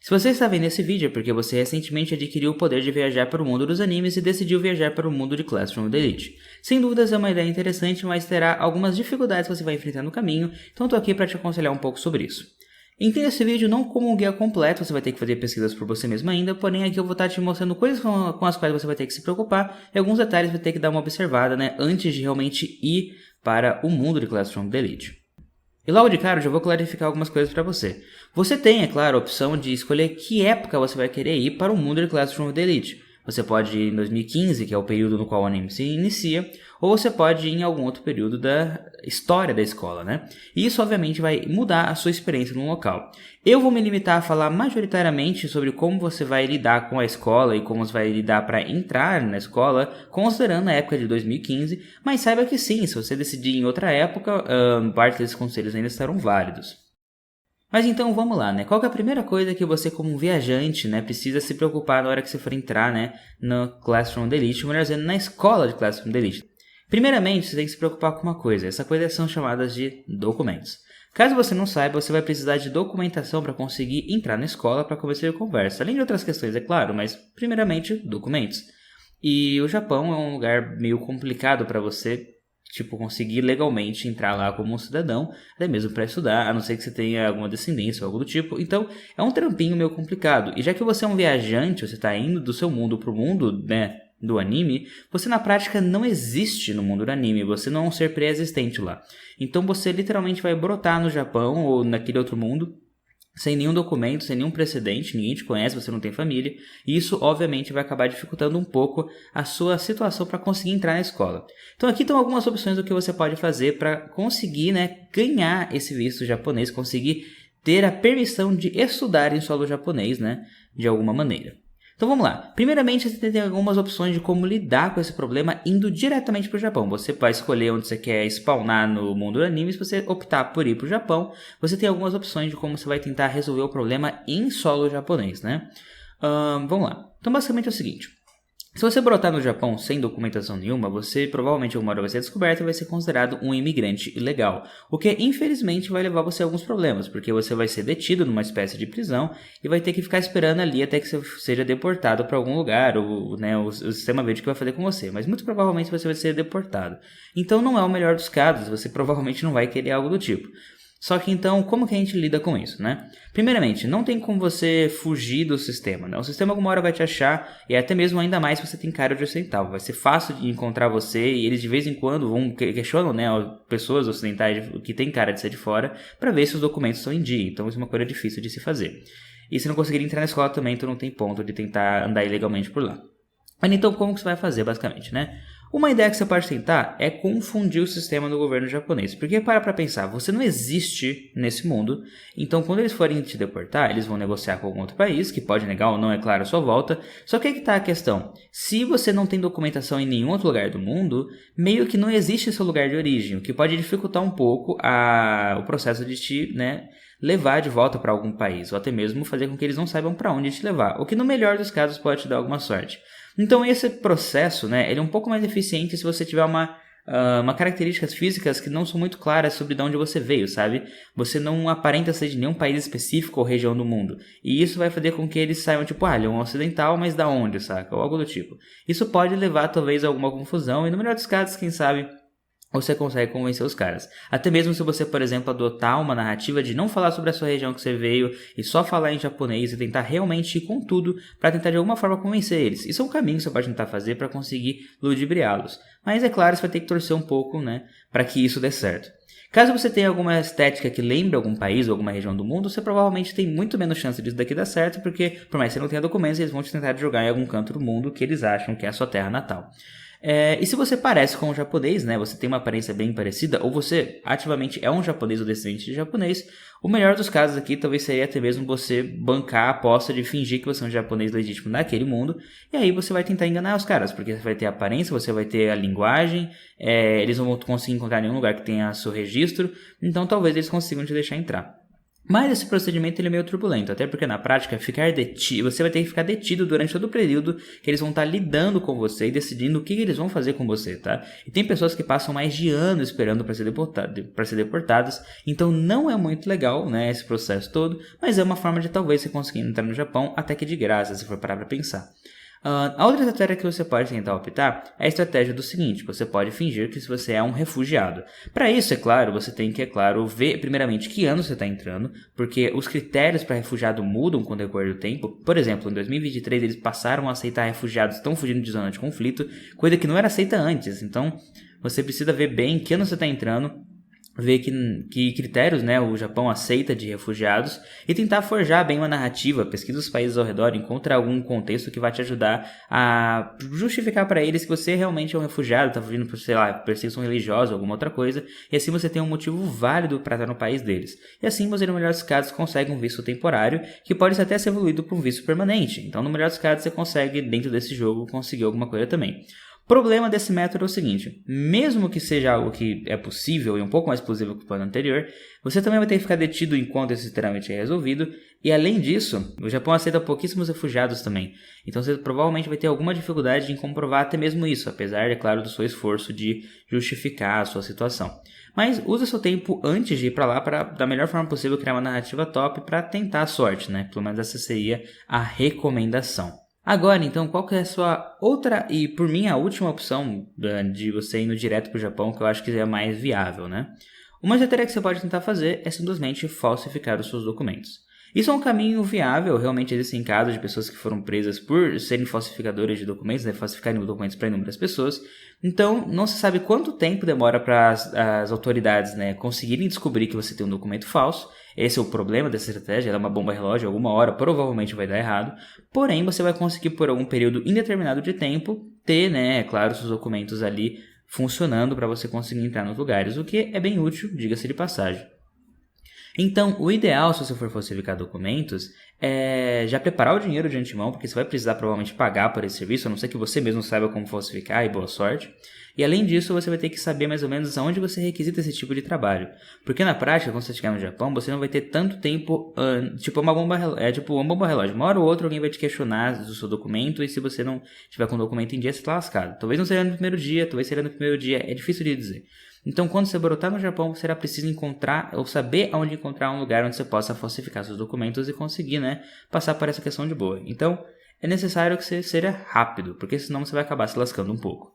Se você está vendo esse vídeo é porque você recentemente adquiriu o poder de viajar para o mundo dos animes e decidiu viajar para o mundo de Classroom of the Elite. Sem dúvidas é uma ideia interessante, mas terá algumas dificuldades que você vai enfrentar no caminho, então estou aqui para te aconselhar um pouco sobre isso. Entenda esse vídeo não como um guia completo, você vai ter que fazer pesquisas por você mesmo ainda, porém aqui eu vou estar te mostrando coisas com as quais você vai ter que se preocupar e alguns detalhes vai ter que dar uma observada, antes de realmente ir para o mundo de Classroom of the Elite. E logo de cara eu já vou clarificar algumas coisas para você. Você tem, é claro, a opção de escolher que época você vai querer ir para o mundo de Classroom of the Elite. Você pode ir em 2015, que é o período no qual o anime se inicia, ou você pode ir em algum outro período da história da escola, E isso obviamente vai mudar a sua experiência no local. Eu vou me limitar a falar majoritariamente sobre como você vai lidar com a escola e como você vai lidar para entrar na escola, considerando a época de 2015, mas saiba que sim, se você decidir em outra época, parte desses conselhos ainda estarão válidos. Mas então vamos lá, Qual que é a primeira coisa que você como um viajante, precisa se preocupar na hora que você for entrar, no Classroom of the Elite, ou melhor dizendo, na escola de Classroom of the Elite? Primeiramente, você tem que se preocupar com uma coisa, essa coisa são chamadas de documentos. Caso você não saiba, você vai precisar de documentação para conseguir entrar na escola para começar a conversa, além de outras questões, é claro, mas primeiramente, documentos. E o Japão é um lugar meio complicado para você conseguir legalmente entrar lá como um cidadão, até mesmo para estudar, a não ser que você tenha alguma descendência ou algo do tipo. Então, é um trampinho meio complicado. E já que você é um viajante, você está indo do seu mundo para o mundo, do anime, você na prática não existe no mundo do anime, você não é um ser pré-existente lá. Então, você literalmente vai brotar no Japão ou naquele outro mundo, sem nenhum documento, sem nenhum precedente, ninguém te conhece, você não tem família, e isso obviamente vai acabar dificultando um pouco a sua situação para conseguir entrar na escola. Então aqui estão algumas opções do que você pode fazer para conseguir ganhar esse visto japonês, conseguir ter a permissão de estudar em solo japonês, de alguma maneira. Então vamos lá. Primeiramente, você tem algumas opções de como lidar com esse problema indo diretamente para o Japão. Você vai escolher onde você quer spawnar no mundo do anime. Se você optar por ir para o Japão, você tem algumas opções de como você vai tentar resolver o problema em solo japonês, vamos lá. Então basicamente é o seguinte. Se você brotar no Japão sem documentação nenhuma, você provavelmente uma hora vai ser descoberto e vai ser considerado um imigrante ilegal, o que infelizmente vai levar você a alguns problemas, porque você vai ser detido numa espécie de prisão e vai ter que ficar esperando ali até que você seja deportado para algum lugar, ou o sistema verde que vai fazer com você, mas muito provavelmente você vai ser deportado. Então não é o melhor dos casos, você provavelmente não vai querer algo do tipo. Só que então, como que a gente lida com isso, Primeiramente, não tem como você fugir do sistema, O sistema alguma hora vai te achar, e até mesmo ainda mais se você tem cara de ocidental. Vai ser fácil de encontrar você, e eles de vez em quando questionam, pessoas ocidentais que têm cara de ser de fora, para ver se os documentos estão em dia. Então isso é uma coisa difícil de se fazer. E se não conseguir entrar na escola também, então não tem ponto de tentar andar ilegalmente por lá. Mas então como que você vai fazer, basicamente, Uma ideia que você pode tentar é confundir o sistema do governo japonês. Porque para pensar, você não existe nesse mundo, então quando eles forem te deportar, eles vão negociar com algum outro país, que pode negar ou não, é claro, a sua volta. Só que aí que está a questão, se você não tem documentação em nenhum outro lugar do mundo, meio que não existe seu lugar de origem, o que pode dificultar um pouco o processo de te, levar de volta para algum país, ou até mesmo fazer com que eles não saibam para onde te levar, o que no melhor dos casos pode te dar alguma sorte. Então esse processo, ele é um pouco mais eficiente se você tiver uma características físicas que não são muito claras sobre de onde você veio, sabe? Você não aparenta ser de nenhum país específico ou região do mundo. E isso vai fazer com que eles saibam, ele é um ocidental, mas da onde, saca? Ou algo do tipo. Isso pode levar talvez a alguma confusão e no melhor dos casos, quem sabe, você consegue convencer os caras. Até mesmo se você, por exemplo, adotar uma narrativa de não falar sobre a sua região que você veio e só falar em japonês e tentar realmente ir com tudo para tentar de alguma forma convencer eles. Isso é um caminho que você pode tentar fazer para conseguir ludibriá-los. Mas é claro, você vai ter que torcer um pouco, para que isso dê certo. Caso você tenha alguma estética que lembre algum país ou alguma região do mundo, você provavelmente tem muito menos chance disso daqui dar certo, porque por mais que você não tenha documentos, eles vão te tentar jogar em algum canto do mundo que eles acham que é a sua terra natal. E se você parece com um japonês, você tem uma aparência bem parecida, ou você ativamente é um japonês ou descendente de japonês, o melhor dos casos aqui talvez seria até mesmo você bancar a aposta de fingir que você é um japonês legítimo naquele mundo, e aí você vai tentar enganar os caras, porque você vai ter a aparência, você vai ter a linguagem, eles não vão conseguir encontrar nenhum lugar que tenha seu registro, então talvez eles consigam te deixar entrar. Mas esse procedimento ele é meio turbulento, até porque na prática você vai ter que ficar detido durante todo o período que eles vão estar lidando com você e decidindo o que eles vão fazer com você, tá? E tem pessoas que passam mais de anos esperando para ser deportadas, então não é muito legal, né, esse processo todo, mas é uma forma de talvez você conseguir entrar no Japão até que de graça, se for parar para pensar. A outra estratégia que você pode tentar optar é a estratégia do seguinte: você pode fingir que você é um refugiado. Para isso, é claro, você tem que, ver primeiramente que ano você está entrando, porque os critérios para refugiado mudam com o decorrer do tempo. Por exemplo, em 2023 eles passaram a aceitar refugiados que estão fugindo de zona de conflito, coisa que não era aceita antes. Então, você precisa ver bem que ano você está entrando, ver que critérios, né, o Japão aceita de refugiados e tentar forjar bem uma narrativa, pesquisa os países ao redor, encontra algum contexto que vai te ajudar a justificar para eles que você realmente é um refugiado, está fugindo por, sei lá, perseguição religiosa ou alguma outra coisa, e assim você tem um motivo válido para estar no país deles. E assim você, no melhor dos casos, consegue um visto temporário, que pode até ser evoluído para um visto permanente. Então, no melhor dos casos, você consegue, dentro desse jogo, conseguir alguma coisa também. O problema desse método é o seguinte: mesmo que seja algo que é possível e um pouco mais possível que o plano anterior, você também vai ter que ficar detido enquanto esse trâmite é resolvido, e além disso, o Japão aceita pouquíssimos refugiados também, então você provavelmente vai ter alguma dificuldade em comprovar até mesmo isso, apesar, é claro, do seu esforço de justificar a sua situação. Mas use seu tempo antes de ir para lá para, da melhor forma possível, criar uma narrativa top para tentar a sorte, né? Pelo menos essa seria a recomendação. Agora, então, qual que é a sua outra e, por mim, a última opção de você indo direto para o Japão, que eu acho que é mais viável, né? Uma estratégia que você pode tentar fazer é simplesmente falsificar os seus documentos. Isso é um caminho viável, realmente existem casos de pessoas que foram presas por serem falsificadores de documentos, né, falsificarem documentos para inúmeras pessoas. Então, não se sabe quanto tempo demora para as autoridades, né, conseguirem descobrir que você tem um documento falso. Esse é o problema dessa estratégia, ela é uma bomba relógio, alguma hora provavelmente vai dar errado. Porém, você vai conseguir por algum período indeterminado de tempo ter, né, é claro, seus documentos ali funcionando para você conseguir entrar nos lugares, o que é bem útil, diga-se de passagem. Então, o ideal, se você for falsificar documentos, é já preparar o dinheiro de antemão, porque você vai precisar provavelmente pagar por esse serviço, a não ser que você mesmo saiba como falsificar, e boa sorte. E além disso, você vai ter que saber mais ou menos aonde você requisita esse tipo de trabalho. Porque na prática, quando você chegar no Japão, você não vai ter tanto tempo, tipo uma bomba relógio. Uma hora ou outra alguém vai te questionar do seu documento, e se você não tiver com o documento em dia, você está lascado. Talvez não seja no primeiro dia, talvez seja no primeiro dia, é difícil de dizer. Então, quando você brotar no Japão, será preciso encontrar ou saber aonde encontrar um lugar onde você possa falsificar seus documentos e conseguir, né, passar por essa questão de boa. Então, é necessário que você seja rápido, porque senão você vai acabar se lascando um pouco.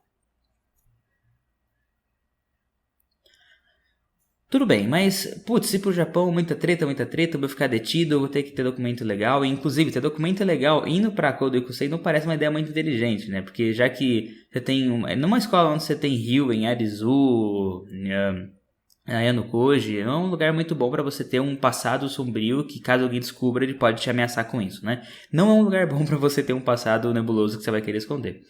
Tudo bem, mas, putz, se pro Japão muita treta, eu vou ficar detido, eu vou ter que ter documento legal, e inclusive ter documento legal indo pra Kodokusei não parece uma ideia muito inteligente, né? Porque já que você tem numa escola onde você tem Ryu, em Arizu, Ayano Koji, não é um lugar muito bom para você ter um passado sombrio que, caso alguém descubra, ele pode te ameaçar com isso, né? Não é um lugar bom para você ter um passado nebuloso que você vai querer esconder.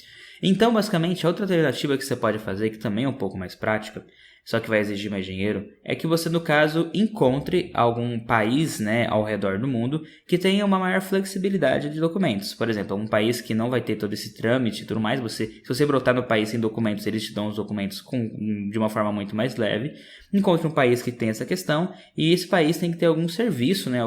Então, basicamente, a outra alternativa que você pode fazer, que também é um pouco mais prática, só que vai exigir mais dinheiro, é que você, no caso, encontre algum país, né, ao redor do mundo que tenha uma maior flexibilidade de documentos. Por exemplo, um país que não vai ter todo esse trâmite e tudo mais, se você brotar no país sem documentos, eles te dão os documentos de uma forma muito mais leve. Encontre um país que tem essa questão, e esse país tem que ter algum serviço, né,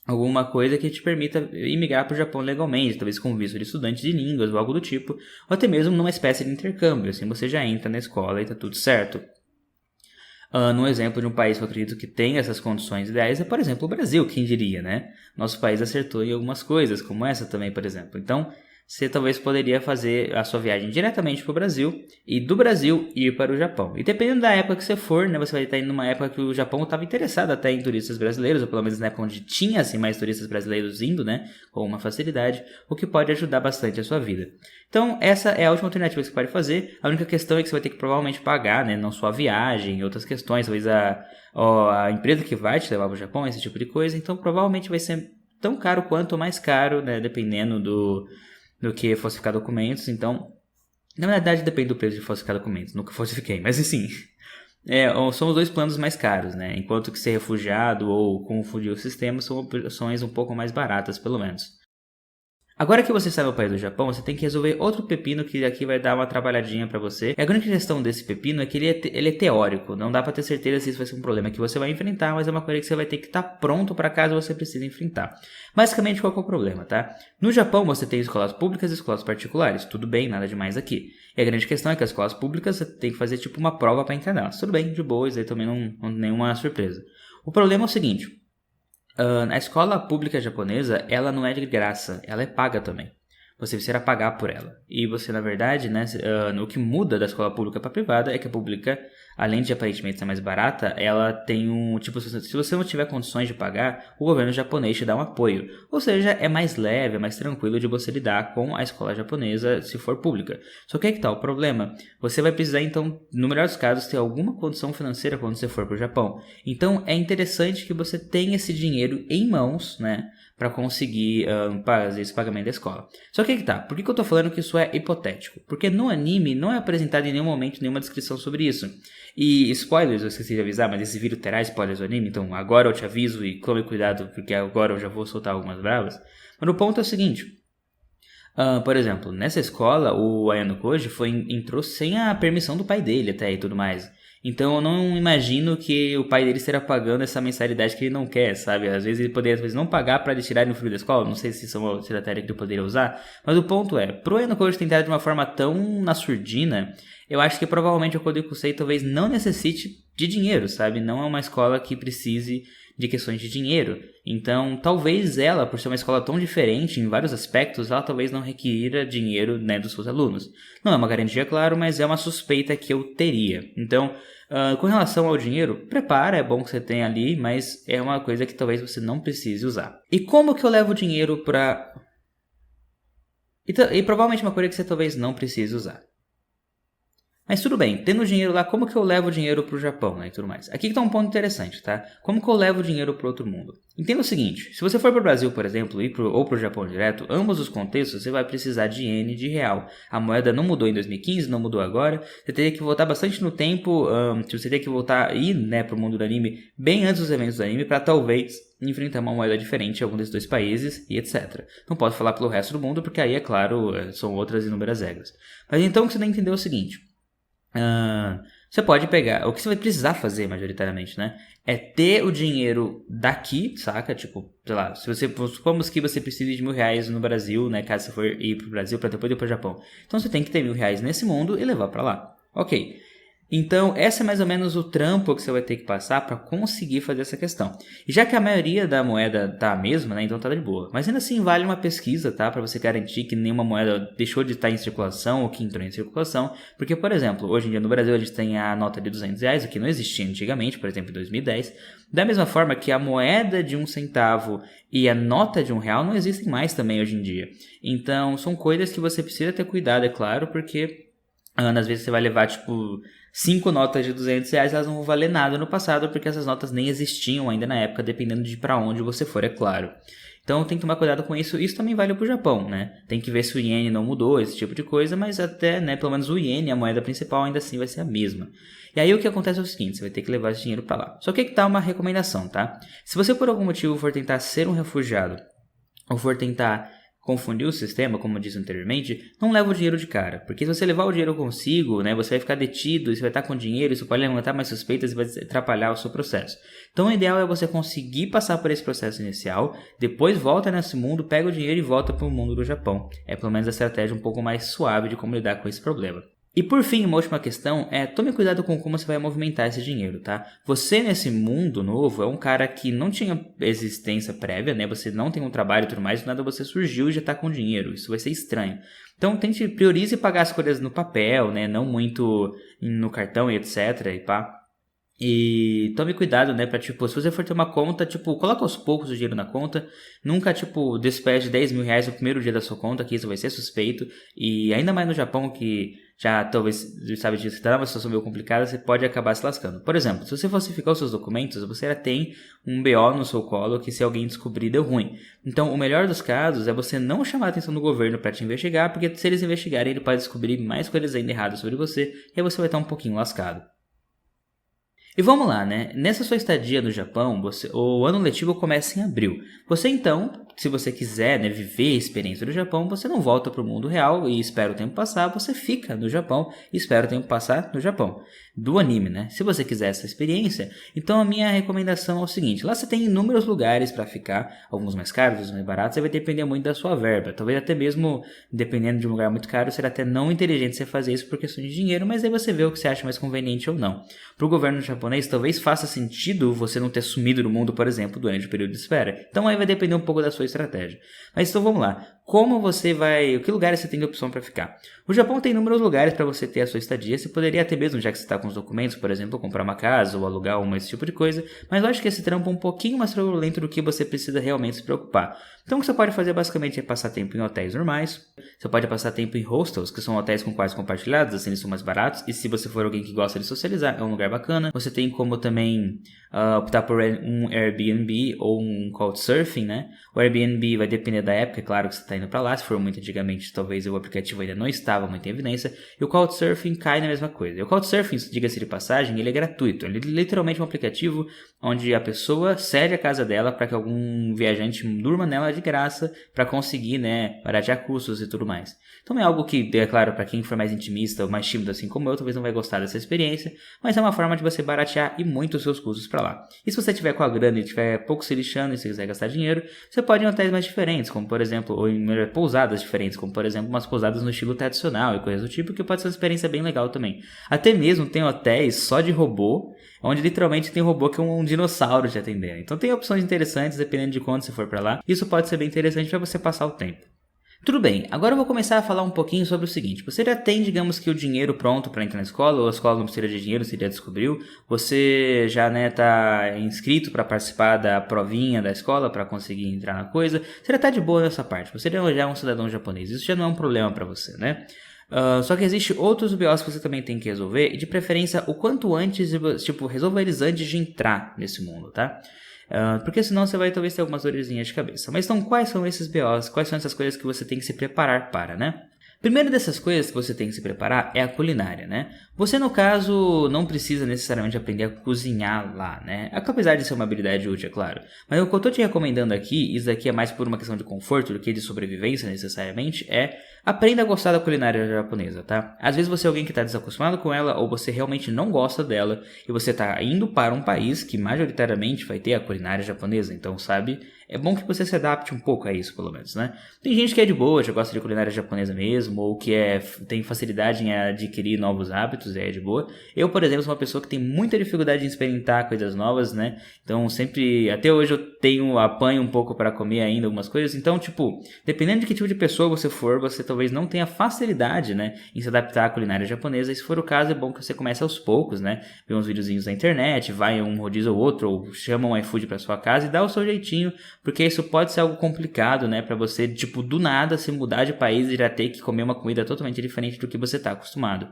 alguma coisa que te permita imigrar para o Japão legalmente, talvez com visto de estudante de línguas ou algo do tipo, ou até mesmo numa espécie de intercâmbio, assim você já entra na escola e está tudo certo. Num exemplo de um país que eu acredito que tem essas condições ideais é, por exemplo, o Brasil, quem diria, né? Nosso país acertou em algumas coisas, como essa também, por exemplo. Então, você talvez poderia fazer a sua viagem diretamente para o Brasil e do Brasil ir para o Japão. E dependendo da época que você for, né, você vai estar indo numa época que o Japão estava interessado até em turistas brasileiros, ou pelo menos na época onde tinha assim, mais turistas brasileiros indo, né, com uma facilidade, o que pode ajudar bastante a sua vida. Então, essa é a última alternativa que você pode fazer. A única questão é que você vai ter que provavelmente pagar, né, não só a viagem e outras questões, talvez a empresa que vai te levar para o Japão, esse tipo de coisa. Então, provavelmente vai ser tão caro quanto ou mais caro, né, dependendo do que falsificar documentos. Então, na verdade, depende do preço de falsificar documentos. Nunca falsifiquei, mas assim, são os dois planos mais caros, né? Enquanto que ser refugiado ou confundir o sistema são opções um pouco mais baratas, pelo menos. Agora que você sabe o país do Japão, você tem que resolver outro pepino que aqui vai dar uma trabalhadinha pra você. E a grande questão desse pepino é que ele é teórico, não dá pra ter certeza se isso vai ser um problema que você vai enfrentar, mas é uma coisa que você vai ter que estar pronto pra caso você precise enfrentar. Basicamente, qual que é o problema, tá? No Japão você tem escolas públicas e escolas particulares, tudo bem, nada demais aqui. E a grande questão é que as escolas públicas você tem que fazer tipo uma prova pra entrar nelas. Tudo bem, de boa, isso aí também não nenhuma surpresa. O problema é o seguinte... a escola pública japonesa, ela não é de graça, ela é paga também. Você precisa pagar por ela. E você, na verdade, né, o que muda da escola pública para privada é que a pública, além de aparentemente ser mais barata, ela tem um... Tipo, se você não tiver condições de pagar, o governo japonês te dá um apoio. Ou seja, é mais leve, é mais tranquilo de você lidar com a escola japonesa se for pública. Só que aí que tá o problema. Você vai precisar, então, no melhor dos casos, ter alguma condição financeira quando você for para o Japão. Então, é interessante que você tenha esse dinheiro em mãos, né? Para conseguir fazer esse pagamento da escola. Só que aí que tá, por que eu tô falando que isso é hipotético? Porque no anime não é apresentado em nenhum momento nenhuma descrição sobre isso. E spoilers, eu esqueci de avisar, mas esse vídeo terá spoilers do anime, então agora eu te aviso e tome cuidado, porque agora eu já vou soltar algumas bravas. Mas o ponto é o seguinte... por exemplo, nessa escola, o Ayano Koji entrou sem a permissão do pai dele até e tudo mais. Então eu não imagino que o pai dele esteja pagando essa mensalidade que ele não quer, sabe? Às vezes ele poderia não pagar para eles tirarem o filho da escola, não sei se isso é uma estratégia que ele poderia usar. Mas o ponto é, pro Ayano Koji ter entrado de uma forma tão na surdina, eu acho que provavelmente o Kodokusei talvez não necessite de dinheiro, sabe? Não é uma escola que precise de questões de dinheiro. Então, talvez ela, por ser uma escola tão diferente em vários aspectos, ela talvez não requira dinheiro, né, dos seus alunos. Não é uma garantia, claro, mas é uma suspeita que eu teria. Então, com relação ao dinheiro, prepara, é bom que você tenha ali, mas é uma coisa que talvez você não precise usar. E como que eu levo dinheiro para... E provavelmente uma coisa que você talvez não precise usar. Mas tudo bem, tendo dinheiro lá, como que eu levo dinheiro pro Japão, né, e tudo mais? Aqui que tá um ponto interessante, tá? Como que eu levo dinheiro pro outro mundo? Entenda o seguinte, se você for pro Brasil, por exemplo, ou pro Japão direto, ambos os contextos você vai precisar de iene e de real. A moeda não mudou em 2015, não mudou agora, você teria que voltar bastante no tempo, você teria que voltar aí, né, pro mundo do anime, bem antes dos eventos do anime, pra talvez enfrentar uma moeda diferente em algum desses dois países e etc. Não posso falar pelo resto do mundo, porque aí, é claro, são outras inúmeras regras. Mas então o que você tem que entender é o seguinte... você pode pegar, o que você vai precisar fazer majoritariamente, né? É ter o dinheiro daqui, saca? Tipo, sei lá, se você, supomos que você precise de R$1.000 no Brasil, né? Caso você for ir pro Brasil para depois ir pro Japão. Então você tem que ter R$1.000 nesse mundo e levar para lá. Ok. Então, essa é mais ou menos o trampo que você vai ter que passar para conseguir fazer essa questão. E já que a maioria da moeda tá a mesma, né, então tá de boa. Mas ainda assim vale uma pesquisa, tá? Para você garantir que nenhuma moeda deixou de estar em circulação ou que entrou em circulação. Porque, por exemplo, hoje em dia no Brasil a gente tem a nota de R$200, o que não existia antigamente, por exemplo, em 2010. Da mesma forma que a moeda de 1 centavo e a nota de R$1 não existem mais também hoje em dia. Então, são coisas que você precisa ter cuidado, é claro, porque às vezes você vai levar, tipo... 5 notas de R$200, elas não vão valer nada no passado, porque essas notas nem existiam ainda na época, dependendo de para onde você for, é claro. Então tem que tomar cuidado com isso. Isso também vale para o Japão, né? Tem que ver se o iene não mudou, esse tipo de coisa, mas até, né, pelo menos o iene, a moeda principal, ainda assim vai ser a mesma. E aí o que acontece é o seguinte, você vai ter que levar esse dinheiro para lá. Só que tá uma recomendação, tá? Se você por algum motivo for tentar ser um refugiado, ou for tentar confundir o sistema, como eu disse anteriormente, não leva o dinheiro de cara. Porque se você levar o dinheiro consigo, né, você vai ficar detido, você vai estar com dinheiro, isso pode levantar mais suspeitas e vai atrapalhar o seu processo. Então o ideal é você conseguir passar por esse processo inicial, depois volta nesse mundo, pega o dinheiro e volta para o mundo do Japão. É pelo menos a estratégia um pouco mais suave de como lidar com esse problema. E por fim, uma última questão é, tome cuidado com como você vai movimentar esse dinheiro, tá? Você nesse mundo novo é um cara que não tinha existência prévia, né? Você não tem um trabalho e tudo mais, do nada você surgiu e já tá com dinheiro, isso vai ser estranho. Então priorize pagar as coisas no papel, né? Não muito no cartão e etc e pá. E tome cuidado, né, pra, tipo, se você for ter uma conta, tipo, coloca aos poucos o dinheiro na conta, nunca, tipo, despede R$10.000 no primeiro dia da sua conta, que isso vai ser suspeito, e ainda mais no Japão, que já, talvez, sabe disso, que tá numa situação meio complicada, você pode acabar se lascando. Por exemplo, se você falsificar os seus documentos, você já tem um BO no seu colo, que se alguém descobrir, deu ruim. Então, o melhor dos casos é você não chamar a atenção do governo pra te investigar, porque se eles investigarem, ele pode descobrir mais coisas ainda erradas sobre você, e aí você vai estar um pouquinho lascado. E vamos lá, né? Nessa sua estadia no Japão, o ano letivo começa em abril. Você então, se você quiser, né, viver a experiência do Japão, você não volta para o mundo real e espera o tempo passar, você fica no Japão e espera o tempo passar no Japão. Do anime, né? Se você quiser essa experiência, então a minha recomendação é o seguinte: lá você tem inúmeros lugares para ficar, alguns mais caros, outros mais baratos, vai depender muito da sua verba. Talvez até mesmo, dependendo de um lugar muito caro, será até não inteligente você fazer isso por questão de dinheiro, mas aí você vê o que você acha mais conveniente ou não. Para o governo japonês, talvez faça sentido você não ter sumido do mundo, por exemplo, durante o período de espera. Então aí vai depender um pouco da sua estratégia. Mas então vamos lá. Como você vai... Que lugares você tem de opção para ficar? O Japão tem inúmeros lugares para você ter a sua estadia. Você poderia até mesmo, já que você está com os documentos, por exemplo, comprar uma casa ou alugar esse tipo de coisa. Mas eu acho que esse trampo é um pouquinho mais fraudulento do que você precisa realmente se preocupar. Então o que você pode fazer basicamente é passar tempo em hotéis normais. Você pode passar tempo em hostels, que são hotéis com quartos compartilhados, assim eles são mais baratos. E se você for alguém que gosta de socializar, é um lugar bacana. Você tem como também optar por um Airbnb ou um Couchsurfing, né? O Airbnb vai depender da época, é claro que você está indo para lá. Se for muito antigamente, talvez o aplicativo ainda não estava muito em evidência. E o Couchsurfing cai na mesma coisa. E o Couchsurfing, diga-se de passagem, ele é gratuito. Ele é literalmente um aplicativo onde a pessoa cede a casa dela para que algum viajante durma nela de graça para conseguir, né, baratear custos e tudo mais. Então é algo que, é claro, para quem for mais intimista ou mais tímido assim como eu, talvez não vai gostar dessa experiência, mas é uma forma de você baratear e muito os seus custos para lá. E se você tiver com a grana e tiver pouco se lixando e se quiser gastar dinheiro, você pode ir em hotéis mais diferentes, como por exemplo, ou em pousadas diferentes, como por exemplo umas pousadas no estilo tradicional e coisas do tipo, que pode ser uma experiência bem legal também. Até mesmo tem hotéis só de robô, onde literalmente tem robô que é um dinossauro te atendendo. Então tem opções interessantes dependendo de quando você for para lá. Isso pode ser bem interessante para você passar o tempo. Tudo bem, agora eu vou começar a falar um pouquinho sobre o seguinte. Você já tem, digamos que o dinheiro pronto para entrar na escola, ou a escola não precisa de dinheiro, você já descobriu. Você já tá inscrito para participar da provinha da escola para conseguir entrar na coisa. Você já tá de boa nessa parte, você já é um cidadão japonês, isso já não é um problema para você, né? Só que existe outros BOs que você também tem que resolver, e de preferência o quanto antes, tipo, resolva eles antes de entrar nesse mundo, tá? Porque senão você vai talvez ter algumas dorzinhas de cabeça. Mas então quais são esses BOs? Quais são essas coisas que você tem que se preparar para, né? Primeira dessas coisas que você tem que se preparar é a culinária, né? Você, no caso, não precisa necessariamente aprender a cozinhar lá, né? Apesar de ser uma habilidade útil, é claro. Mas o que eu tô te recomendando aqui, isso daqui é mais por uma questão de conforto do que de sobrevivência necessariamente, é aprenda a gostar da culinária japonesa, tá? Às vezes você é alguém que tá desacostumado com ela, ou você realmente não gosta dela, e você tá indo para um país que majoritariamente vai ter a culinária japonesa, então, sabe? É bom que você se adapte um pouco a isso, pelo menos, né? Tem gente que é de boa, já gosta de culinária japonesa mesmo, ou que tem facilidade em adquirir novos hábitos, é de boa. Eu, por exemplo, sou uma pessoa que tem muita dificuldade em experimentar coisas novas, né? Então, sempre, até hoje eu apanho um pouco para comer ainda algumas coisas. Então, tipo, dependendo de que tipo de pessoa você for, você talvez não tenha facilidade, né, em se adaptar à culinária japonesa. E se for o caso, é bom que você comece aos poucos, né? Vê uns videozinhos na internet, vai em um rodízio ou outro, ou chama um iFood para sua casa e dá o seu jeitinho. Porque isso pode ser algo complicado, né? Pra você, tipo, do nada se mudar de país e já ter que comer uma comida totalmente diferente do que você tá acostumado.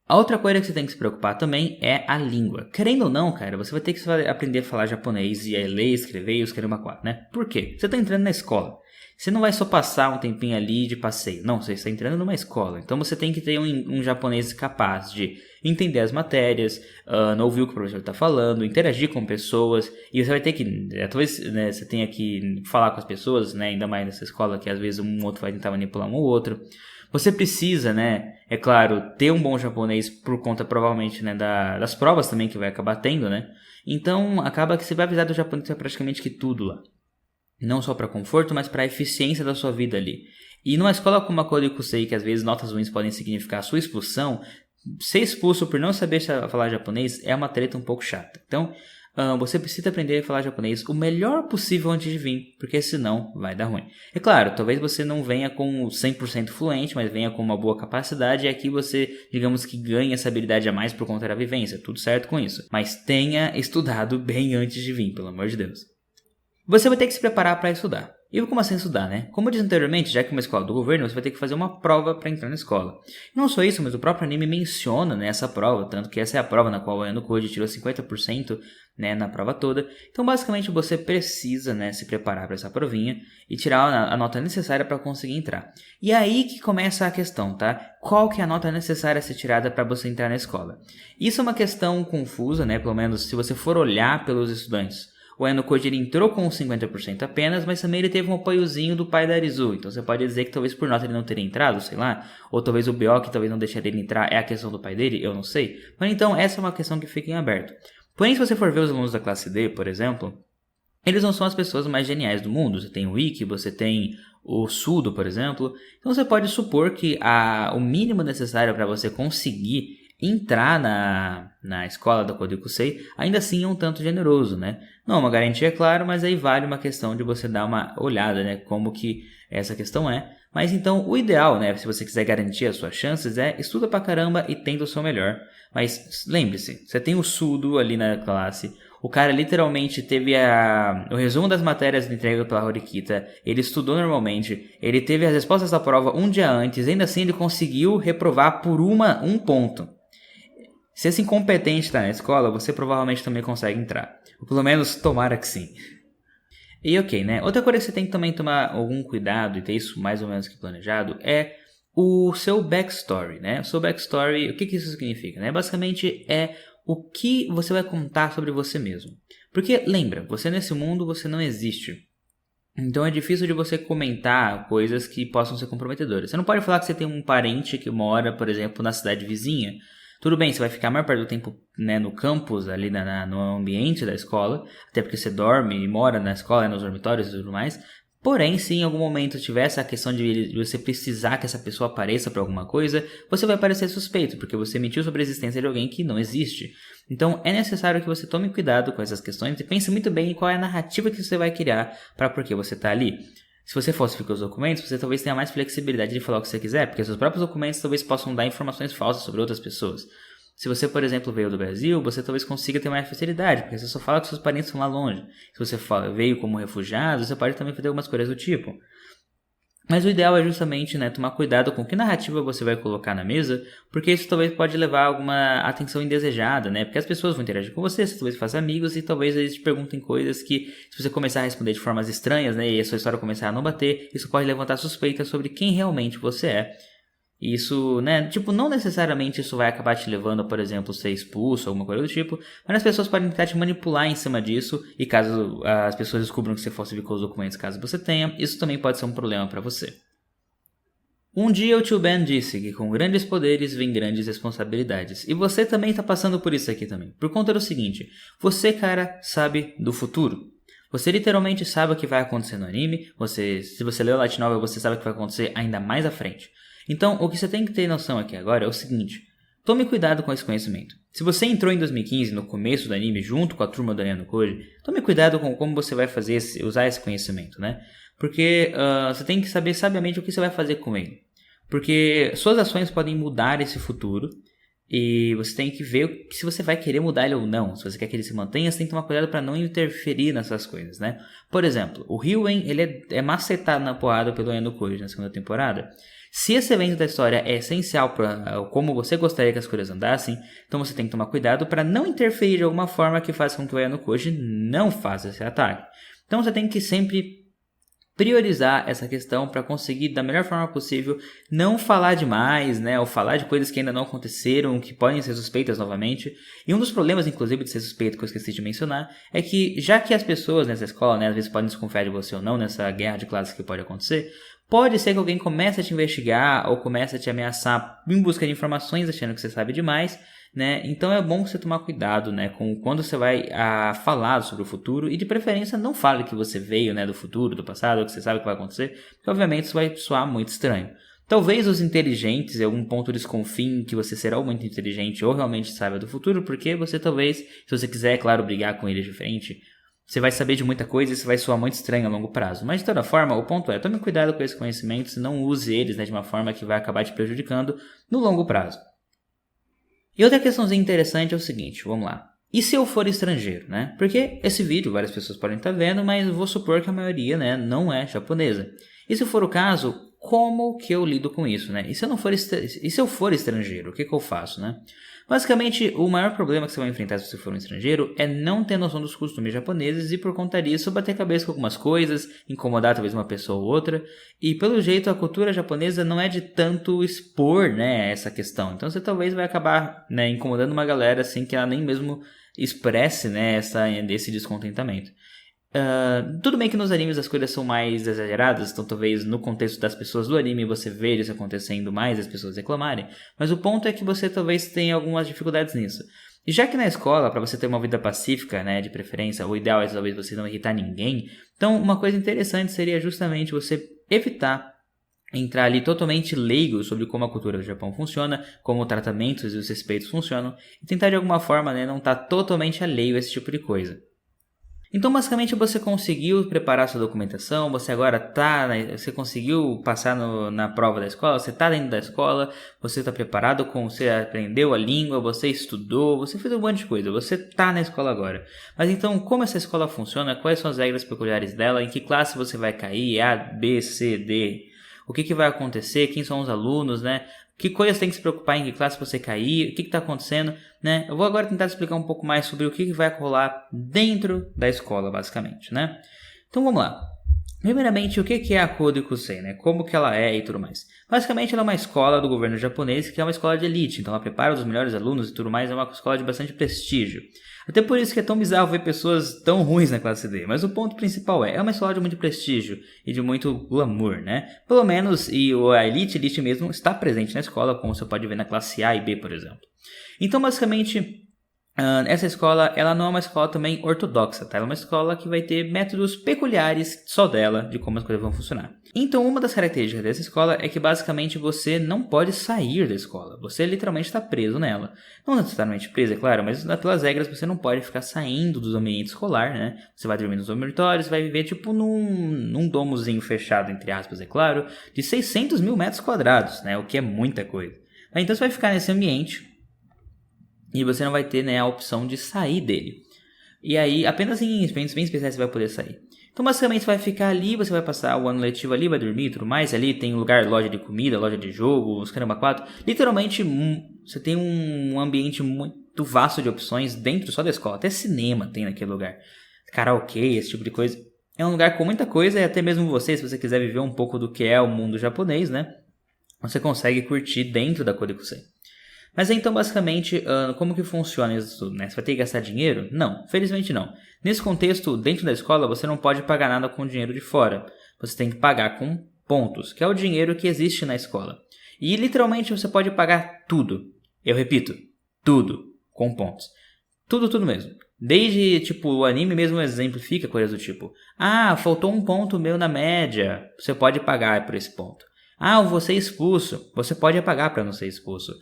A outra coisa que você tem que se preocupar também é a língua. Querendo ou não, cara, você vai ter que aprender a falar japonês e a ler, escrever e os caramba quatro, né? Por quê? Você tá entrando na escola. Você não vai só passar um tempinho ali de passeio. Não, você está entrando numa escola. Então você tem que ter um japonês capaz de entender as matérias, não ouvir o que o professor está falando, interagir com pessoas. E você vai ter que, talvez, né, você tenha que falar com as pessoas, né, ainda mais nessa escola que às vezes um outro vai tentar manipular um ou outro. Você precisa, né, é claro, ter um bom japonês por conta provavelmente, né, das provas também que vai acabar tendo, né. Então acaba que você vai precisar do japonês para praticamente que tudo lá. Não só para conforto, mas para a eficiência da sua vida ali. E numa escola como a Kodikusei, que às vezes notas ruins podem significar a sua expulsão, ser expulso por não saber falar japonês é uma treta um pouco chata. Então, você precisa aprender a falar japonês o melhor possível antes de vir, porque senão vai dar ruim. É claro, talvez você não venha com 100% fluente, mas venha com uma boa capacidade, e aqui você, digamos que ganha essa habilidade a mais por conta da vivência, tudo certo com isso. Mas tenha estudado bem antes de vir, pelo amor de Deus. Você vai ter que se preparar para estudar. E como assim estudar, né? Como eu disse anteriormente, já que é uma escola do governo, você vai ter que fazer uma prova para entrar na escola. Não só isso, mas o próprio anime menciona, né, essa prova, tanto que essa é a prova na qual o Ayano Koji tirou 50%, né, na prova toda. Então, basicamente, você precisa, né, se preparar para essa provinha e tirar a nota necessária para conseguir entrar. E é aí que começa a questão, tá? Qual que é a nota necessária a ser tirada para você entrar na escola? Isso é uma questão confusa, né, pelo menos se você for olhar pelos estudantes. O Ayano Koji ele entrou com 50% apenas, mas também ele teve um apoiozinho do pai da Arizu. Então você pode dizer que talvez por nota ele não teria entrado, sei lá. Ou talvez o BO que talvez não deixaria ele entrar é a questão do pai dele, eu não sei. Mas então essa é uma questão que fica em aberto. Porém, se você for ver os alunos da classe D, por exemplo, eles não são as pessoas mais geniais do mundo. Você tem o Ikki, você tem o Sudo, por exemplo. Então você pode supor que o mínimo necessário para você conseguir entrar na escola da Kodikusei ainda assim é um tanto generoso, né? Não é uma garantia, é claro, mas aí vale uma questão de você dar uma olhada, né? Como que essa questão é. Mas então o ideal, né? Se você quiser garantir as suas chances é estuda pra caramba e tenta o seu melhor. Mas lembre-se, você tem o Sudo ali na classe. O cara literalmente teve o resumo das matérias entregue pela Horikita. Ele estudou normalmente. Ele teve as respostas da prova um dia antes. Ainda assim ele conseguiu reprovar por um ponto. Se esse incompetente está na escola, você provavelmente também consegue entrar. Ou pelo menos tomara que sim. E ok, né? Outra coisa que você tem que também tomar algum cuidado e ter isso mais ou menos que planejado é o seu backstory, né? O seu backstory, o que isso significa, né? Basicamente é o que você vai contar sobre você mesmo. Porque lembra, você nesse mundo você não existe. Então é difícil de você comentar coisas que possam ser comprometedoras. Você não pode falar que você tem um parente que mora, por exemplo, na cidade vizinha. Tudo bem, você vai ficar a maior parte do tempo, né, no campus, ali no ambiente da escola, até porque você dorme e mora na escola, nos dormitórios e tudo mais. Porém, se em algum momento tiver essa questão de você precisar que essa pessoa apareça para alguma coisa, você vai parecer suspeito, porque você mentiu sobre a existência de alguém que não existe. Então é necessário que você tome cuidado com essas questões e pense muito bem em qual é a narrativa que você vai criar para por que você está ali. Se você falsifica os documentos, você talvez tenha mais flexibilidade de falar o que você quiser, porque seus próprios documentos talvez possam dar informações falsas sobre outras pessoas. Se você, por exemplo, veio do Brasil, você talvez consiga ter mais facilidade, porque você só fala que seus parentes estão lá longe. Se você veio como refugiado, você pode também fazer algumas coisas do tipo. Mas o ideal é justamente, né, tomar cuidado com que narrativa você vai colocar na mesa, porque isso talvez pode levar a alguma atenção indesejada, né? Porque as pessoas vão interagir com você talvez faça amigos e talvez eles te perguntem coisas que, se você começar a responder de formas estranhas, né, e a sua história começar a não bater, isso pode levantar suspeitas sobre quem realmente você é. Isso, né, tipo, não necessariamente isso vai acabar te levando a, por exemplo, ser expulso, alguma coisa do tipo, mas as pessoas podem tentar te manipular em cima disso, e caso as pessoas descubram que você falsificou os documentos, caso você tenha, isso também pode ser um problema para você. Um dia o tio Ben disse que com grandes poderes vem grandes responsabilidades, e você também está passando por isso aqui também, por conta do seguinte, você, cara, sabe do futuro. Você literalmente sabe o que vai acontecer no anime, se você leu a light novel, você sabe o que vai acontecer ainda mais à frente. Então, o que você tem que ter noção aqui agora é o seguinte, tome cuidado com esse conhecimento. Se você entrou em 2015 no começo do anime junto com a turma do Ayano Koji, tome cuidado com como você vai usar esse conhecimento, né? Porque você tem que saber sabiamente o que você vai fazer com ele. Porque suas ações podem mudar esse futuro e você tem que ver se você vai querer mudar ele ou não. Se você quer que ele se mantenha, você tem que tomar cuidado para não interferir nessas coisas, né? Por exemplo, o Ryuen, ele é macetado na porrada pelo Ayano Koji na segunda temporada. Se esse evento da história é essencial para como você gostaria que as coisas andassem, então você tem que tomar cuidado para não interferir de alguma forma que faça com que o Ayano Koji não faça esse ataque. Então você tem que sempre priorizar essa questão para conseguir, da melhor forma possível, não falar demais, né, ou falar de coisas que ainda não aconteceram, que podem ser suspeitas novamente. E um dos problemas, inclusive, de ser suspeito, que eu esqueci de mencionar, é que, já que as pessoas nessa escola, né, às vezes podem desconfiar de você ou não, nessa guerra de classes que pode acontecer, pode ser que alguém comece a te investigar ou comece a te ameaçar em busca de informações, achando que você sabe demais, né? Então é bom você tomar cuidado, né, com quando você vai falar sobre o futuro e de preferência não fale que você veio, né, do futuro, do passado, ou que você sabe o que vai acontecer, porque obviamente isso vai soar muito estranho. Talvez os inteligentes em algum ponto desconfiem que você será muito inteligente ou realmente saiba do futuro, porque você talvez, se você quiser, claro, brigar com eles de frente, você vai saber de muita coisa e isso vai soar muito estranho a longo prazo. Mas de toda forma, o ponto é, tome cuidado com esses conhecimentos e não use eles, né, de uma forma que vai acabar te prejudicando no longo prazo. E outra questãozinha interessante é o seguinte, vamos lá. E se eu for estrangeiro, né? Porque esse vídeo várias pessoas podem estar vendo, mas vou supor que a maioria, né, não é japonesa. E se for o caso, como que eu lido com isso, né? E se eu for estrangeiro, o que eu faço, né? Basicamente, o maior problema que você vai enfrentar se você for um estrangeiro é não ter noção dos costumes japoneses e por conta disso bater cabeça com algumas coisas, incomodar talvez uma pessoa ou outra. E pelo jeito a cultura japonesa não é de tanto expor, né, essa questão. Então você talvez vai acabar, né, incomodando uma galera assim que ela nem mesmo expresse, né, esse descontentamento. Tudo bem que nos animes as coisas são mais exageradas, então talvez no contexto das pessoas do anime você veja isso acontecendo mais, as pessoas reclamarem, mas o ponto é que você talvez tenha algumas dificuldades nisso. E já que na escola, para você ter uma vida pacífica, né, de preferência, o ideal é talvez você não irritar ninguém, então uma coisa interessante seria justamente você evitar entrar ali totalmente leigo sobre como a cultura do Japão funciona, como tratamentos e os respeitos funcionam, e tentar de alguma forma, né, não estar totalmente alheio a esse tipo de coisa. Então, basicamente, você conseguiu preparar sua documentação, você agora você conseguiu passar na prova da escola, você está dentro da escola, você está preparado, você aprendeu a língua, você estudou, você fez um monte de coisa, você está na escola agora. Mas então, como essa escola funciona, quais são as regras peculiares dela, em que classe você vai cair, A, B, C, D, o que vai acontecer, quem são os alunos, né? Que coisas tem que se preocupar em que classe você cair, o que está acontecendo, né? Eu vou agora tentar explicar um pouco mais sobre o que vai rolar dentro da escola, basicamente, né? Então vamos lá. Primeiramente, o que é a Kodokusei, né? Como que ela é e tudo mais. Basicamente, ela é uma escola do governo japonês que é uma escola de elite, então ela prepara os melhores alunos e tudo mais, é uma escola de bastante prestígio. Até por isso que é tão bizarro ver pessoas tão ruins na classe D, mas o ponto principal é uma escola de muito prestígio e de muito glamour, né? Pelo menos, e a elite mesmo está presente na escola, como você pode ver na classe A e B, por exemplo. Então, basicamente, essa escola, ela não é uma escola também ortodoxa, tá? Ela é uma escola que vai ter métodos peculiares só dela, de como as coisas vão funcionar. Então, uma das características dessa escola é que basicamente você não pode sair da escola. Você literalmente está preso nela. Não necessariamente preso, é claro, mas pelas regras você não pode ficar saindo do ambiente escolar, né? Você vai dormir nos dormitórios, vai viver tipo num domozinho fechado, entre aspas, é claro, de 600 mil metros quadrados, né? O que é muita coisa. Então você vai ficar nesse ambiente e você não vai ter, né, a opção de sair dele. E aí, apenas em experiências bem especiais você vai poder sair. Então, basicamente, você vai ficar ali, você vai passar o ano letivo ali, vai dormir e tudo mais. Ali tem lugar, loja de comida, loja de jogo, os caramba 4. Literalmente, você tem um ambiente muito vasto de opções dentro só da escola. Até cinema tem naquele lugar. Karaokê, esse tipo de coisa. É um lugar com muita coisa e até mesmo você, se você quiser viver um pouco do que é o mundo japonês, né? Você consegue curtir dentro da Kodokusei. Mas então, basicamente, como que funciona isso tudo, né? Você vai ter que gastar dinheiro? Não, felizmente não. Nesse contexto, dentro da escola, você não pode pagar nada com dinheiro de fora. Você tem que pagar com pontos, que é o dinheiro que existe na escola. E, literalmente, você pode pagar tudo. Eu repito, tudo com pontos. Tudo mesmo. Desde, tipo, o anime mesmo exemplifica coisas do tipo: ah, faltou um ponto meu na média. Você pode pagar por esse ponto. Ah, eu vou ser expulso. Você pode pagar para não ser expulso.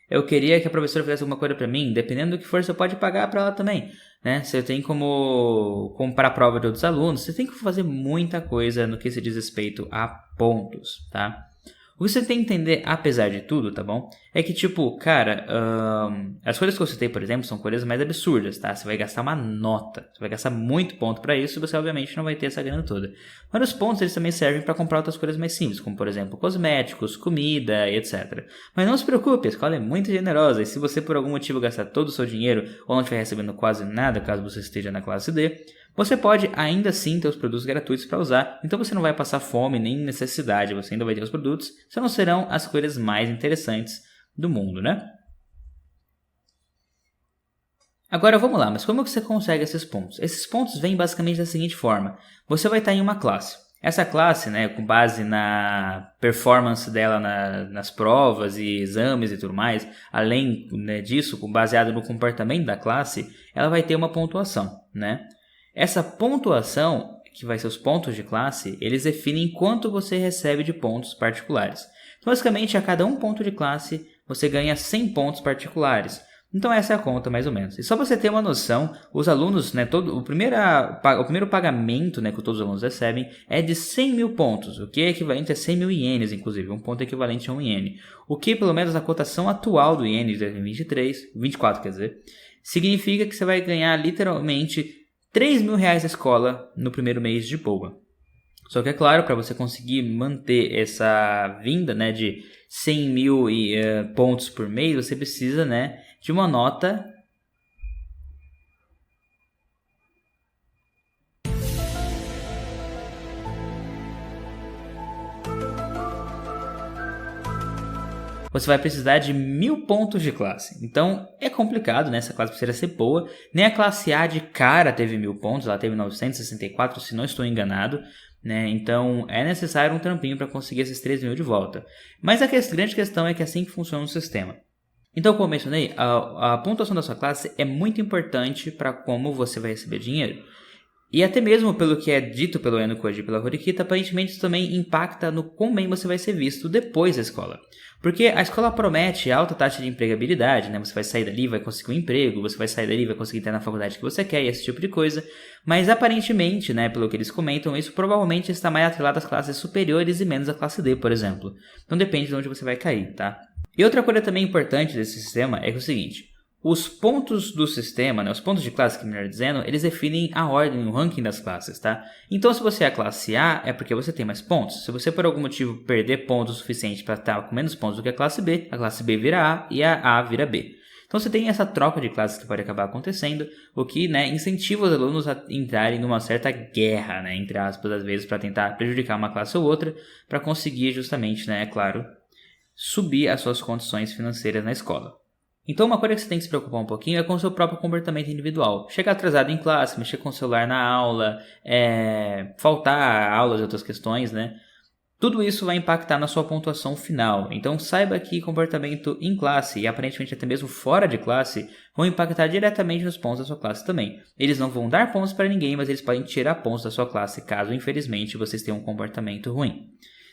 Eu queria que a professora fizesse alguma coisa pra mim. Dependendo do que for, você pode pagar pra ela também, né? Você tem como comprar prova de outros alunos. Você tem que fazer muita coisa no que se diz respeito a pontos, tá? O que você tem que entender, apesar de tudo, tá bom? É que, tipo, cara, as coisas que eu citei, por exemplo, são coisas mais absurdas, tá? Você vai gastar uma nota, você vai gastar muito ponto pra isso e você, obviamente, não vai ter essa grana toda. Mas os pontos, eles também servem pra comprar outras coisas mais simples, como, por exemplo, cosméticos, comida, etc. Mas não se preocupe, a escola é muito generosa e se você, por algum motivo, gastar todo o seu dinheiro ou não estiver recebendo quase nada, caso você esteja na classe D, você pode ainda assim ter os produtos gratuitos para usar, então você não vai passar fome nem necessidade, você ainda vai ter os produtos, só não serão as coisas mais interessantes do mundo, né? Agora vamos lá, mas como que você consegue esses pontos? Esses pontos vêm basicamente da seguinte forma: você vai estar em uma classe. Essa classe, né, com base na performance dela nas provas e exames e tudo mais, além, né, disso, baseado no comportamento da classe, ela vai ter uma pontuação, né? Essa pontuação, que vai ser os pontos de classe, eles definem quanto você recebe de pontos particulares. Então, basicamente, a cada um ponto de classe, você ganha 100 pontos particulares. Então essa é a conta mais ou menos. E só para você ter uma noção, os alunos, né, o primeiro pagamento, né, que todos os alunos recebem é de 100 mil pontos, o que é equivalente a 100 mil ienes, inclusive, um ponto equivalente a um iene. O que, pelo menos na cotação atual do iene de 2024, quer dizer, significa que você vai ganhar literalmente 3 mil reais na escola no primeiro mês de boa. Só que é claro, para você conseguir manter essa vinda, né, de 100 mil pontos por mês, você precisa, né, de uma nota você vai precisar de 1000 pontos de classe. Então é complicado, né? Essa classe precisa ser boa. Nem a classe A de cara teve 1000 pontos, ela teve 964, se não estou enganado. Né? Então é necessário um trampinho para conseguir esses 3 mil de volta. Mas a grande questão é que é assim que funciona o sistema. Então, como eu mencionei, a pontuação da sua classe é muito importante para como você vai receber dinheiro. E até mesmo pelo que é dito pelo Eno Koji e pela Horikita, aparentemente isso também impacta no quão bem você vai ser visto depois da escola. Porque a escola promete alta taxa de empregabilidade, né? Você vai sair dali, vai conseguir um emprego, você vai sair dali, vai conseguir entrar na faculdade que você quer e esse tipo de coisa. Mas aparentemente, né, pelo que eles comentam, isso provavelmente está mais atrelado às classes superiores e menos à classe D, por exemplo. Então depende de onde você vai cair, tá? E outra coisa também importante desse sistema é que é o seguinte: os pontos do sistema, né, os pontos de classe, que melhor dizendo, eles definem a ordem, o ranking das classes, tá? Então, se você é a classe A, é porque você tem mais pontos. Se você, por algum motivo, perder pontos suficientes para estar com menos pontos do que a classe B vira A e a A vira B. Então, você tem essa troca de classes que pode acabar acontecendo, o que, né, incentiva os alunos a entrarem numa certa guerra, né, entre aspas, às vezes, para tentar prejudicar uma classe ou outra, para conseguir justamente, né, é claro, subir as suas condições financeiras na escola. Então uma coisa que você tem que se preocupar um pouquinho é com o seu próprio comportamento individual. Chegar atrasado em classe, mexer com o celular na aula, faltar aulas e outras questões, né? Tudo isso vai impactar na sua pontuação final. Então saiba que comportamento em classe e aparentemente até mesmo fora de classe vão impactar diretamente nos pontos da sua classe também. Eles não vão dar pontos para ninguém, mas eles podem tirar pontos da sua classe caso infelizmente vocês tenham um comportamento ruim.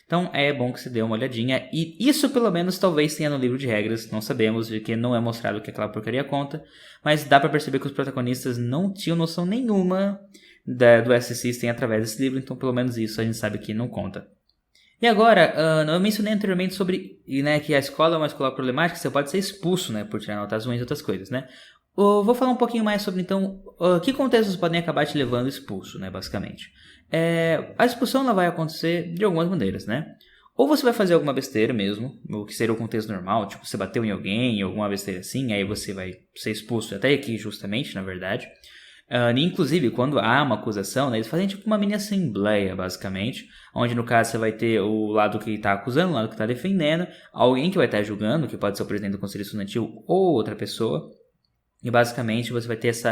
Então é bom que você dê uma olhadinha, e isso pelo menos talvez tenha no livro de regras, não sabemos, porque não é mostrado o que aquela porcaria conta, mas dá pra perceber que os protagonistas não tinham noção nenhuma do S-System através desse livro, então pelo menos isso a gente sabe que não conta. E agora, eu mencionei anteriormente sobre, né, que a escola é uma escola problemática, você pode ser expulso, né, por tirar notas ruins e outras coisas, né? Eu vou falar um pouquinho mais sobre, então, que contextos podem acabar te levando expulso, né, basicamente. A expulsão ela vai acontecer de algumas maneiras, né? Ou você vai fazer alguma besteira mesmo, o que seria o contexto normal, tipo, você bateu em alguém, alguma besteira assim, aí você vai ser expulso até aqui justamente, na verdade. Inclusive, quando há uma acusação, né, eles fazem tipo uma mini assembleia, basicamente, onde no caso você vai ter o lado que está acusando, o lado que está defendendo, alguém que vai estar julgando, que pode ser o presidente do conselho estudantil ou outra pessoa. E basicamente você vai ter esse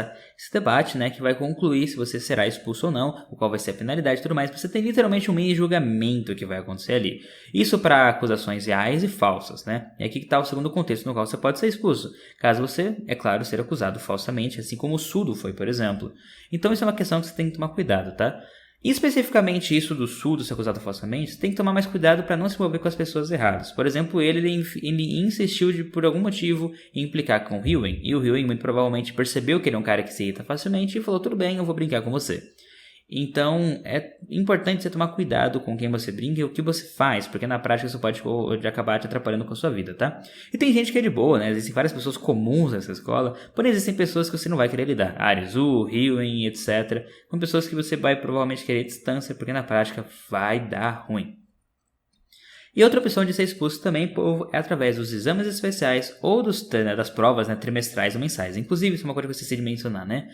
debate, né, que vai concluir se você será expulso ou não, o qual vai ser a penalidade e tudo mais. Você tem literalmente um mini julgamento que vai acontecer ali. Isso para acusações reais e falsas, né? E aqui que está o segundo contexto no qual você pode ser expulso, caso você, é claro, ser acusado falsamente, assim como o Sudo foi, por exemplo. Então isso é uma questão que você tem que tomar cuidado, tá? E especificamente isso do Sudo ser acusado falsamente, você tem que tomar mais cuidado para não se envolver com as pessoas erradas. Por exemplo, ele insistiu por algum motivo em implicar com o Ryuen, e o Ryuen muito provavelmente percebeu que ele é um cara que se irrita facilmente e falou, tudo bem, eu vou brincar com você. Então é importante você tomar cuidado com quem você brinca e o que você faz, porque na prática isso pode acabar te atrapalhando com a sua vida, tá? E tem gente que é de boa, né? Existem várias pessoas comuns nessa escola, porém existem pessoas que você não vai querer lidar. Arizu, Ryuen, etc. São pessoas que você vai provavelmente querer distância, porque na prática vai dar ruim. E outra opção de ser expulso também é através dos exames especiais ou das provas, né, trimestrais ou mensais. Inclusive, isso é uma coisa que eu esqueci de mencionar, né?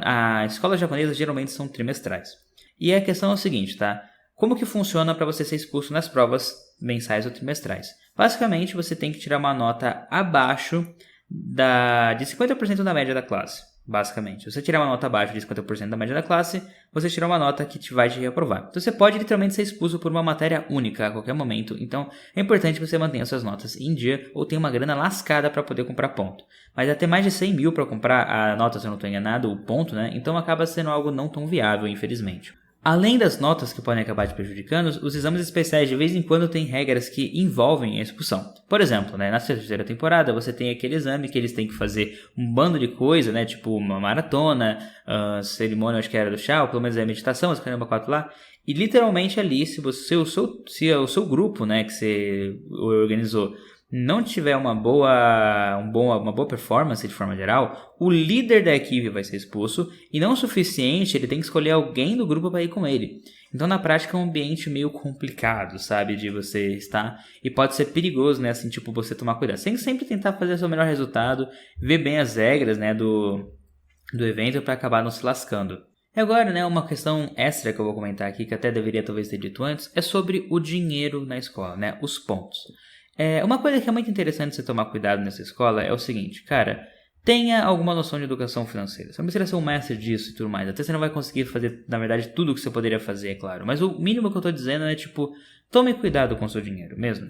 As escolas japonesas geralmente são trimestrais. E a questão é o seguinte, tá? Como que funciona para você ser expulso nas provas mensais ou trimestrais? Basicamente, você tem que tirar uma nota abaixo de 50% da média da classe. Basicamente, se você tirar uma nota abaixo de 50% da média da classe, você tira uma nota que vai te reprovar. Então você pode literalmente ser expulso por uma matéria única a qualquer momento. Então é importante que você mantenha suas notas em dia ou tenha uma grana lascada para poder comprar ponto. Mas até mais de 100 mil para comprar a nota, se eu não estou enganado, o ponto, né? Então acaba sendo algo não tão viável, infelizmente. Além das notas que podem acabar te prejudicando, os exames especiais de vez em quando têm regras que envolvem a expulsão. Por exemplo, né, na terceira temporada você tem aquele exame que eles têm que fazer um bando de coisa, né, tipo uma maratona, cerimônia, acho que era do chá, ou pelo menos é meditação, as caramba 4 lá. E literalmente ali, se o seu grupo, né, que você organizou, não tiver uma boa performance de forma geral, o líder da equipe vai ser expulso e não o suficiente, ele tem que escolher alguém do grupo para ir com ele. Então na prática é um ambiente meio complicado, sabe, de você estar e pode ser perigoso, né, assim, tipo, você tomar cuidado. Você tem que sempre tentar fazer o seu melhor resultado, ver bem as regras, né, do evento para acabar não se lascando. E agora, né, uma questão extra que eu vou comentar aqui, que até deveria talvez ter dito antes, é sobre o dinheiro na escola, né, os pontos. Uma coisa que é muito interessante você tomar cuidado nessa escola é o seguinte, cara, tenha alguma noção de educação financeira. Você não precisa ser um mestre disso e tudo mais. Até você não vai conseguir fazer, na verdade, tudo o que você poderia fazer, é claro. Mas o mínimo que eu tô dizendo é, tipo, tome cuidado com o seu dinheiro mesmo.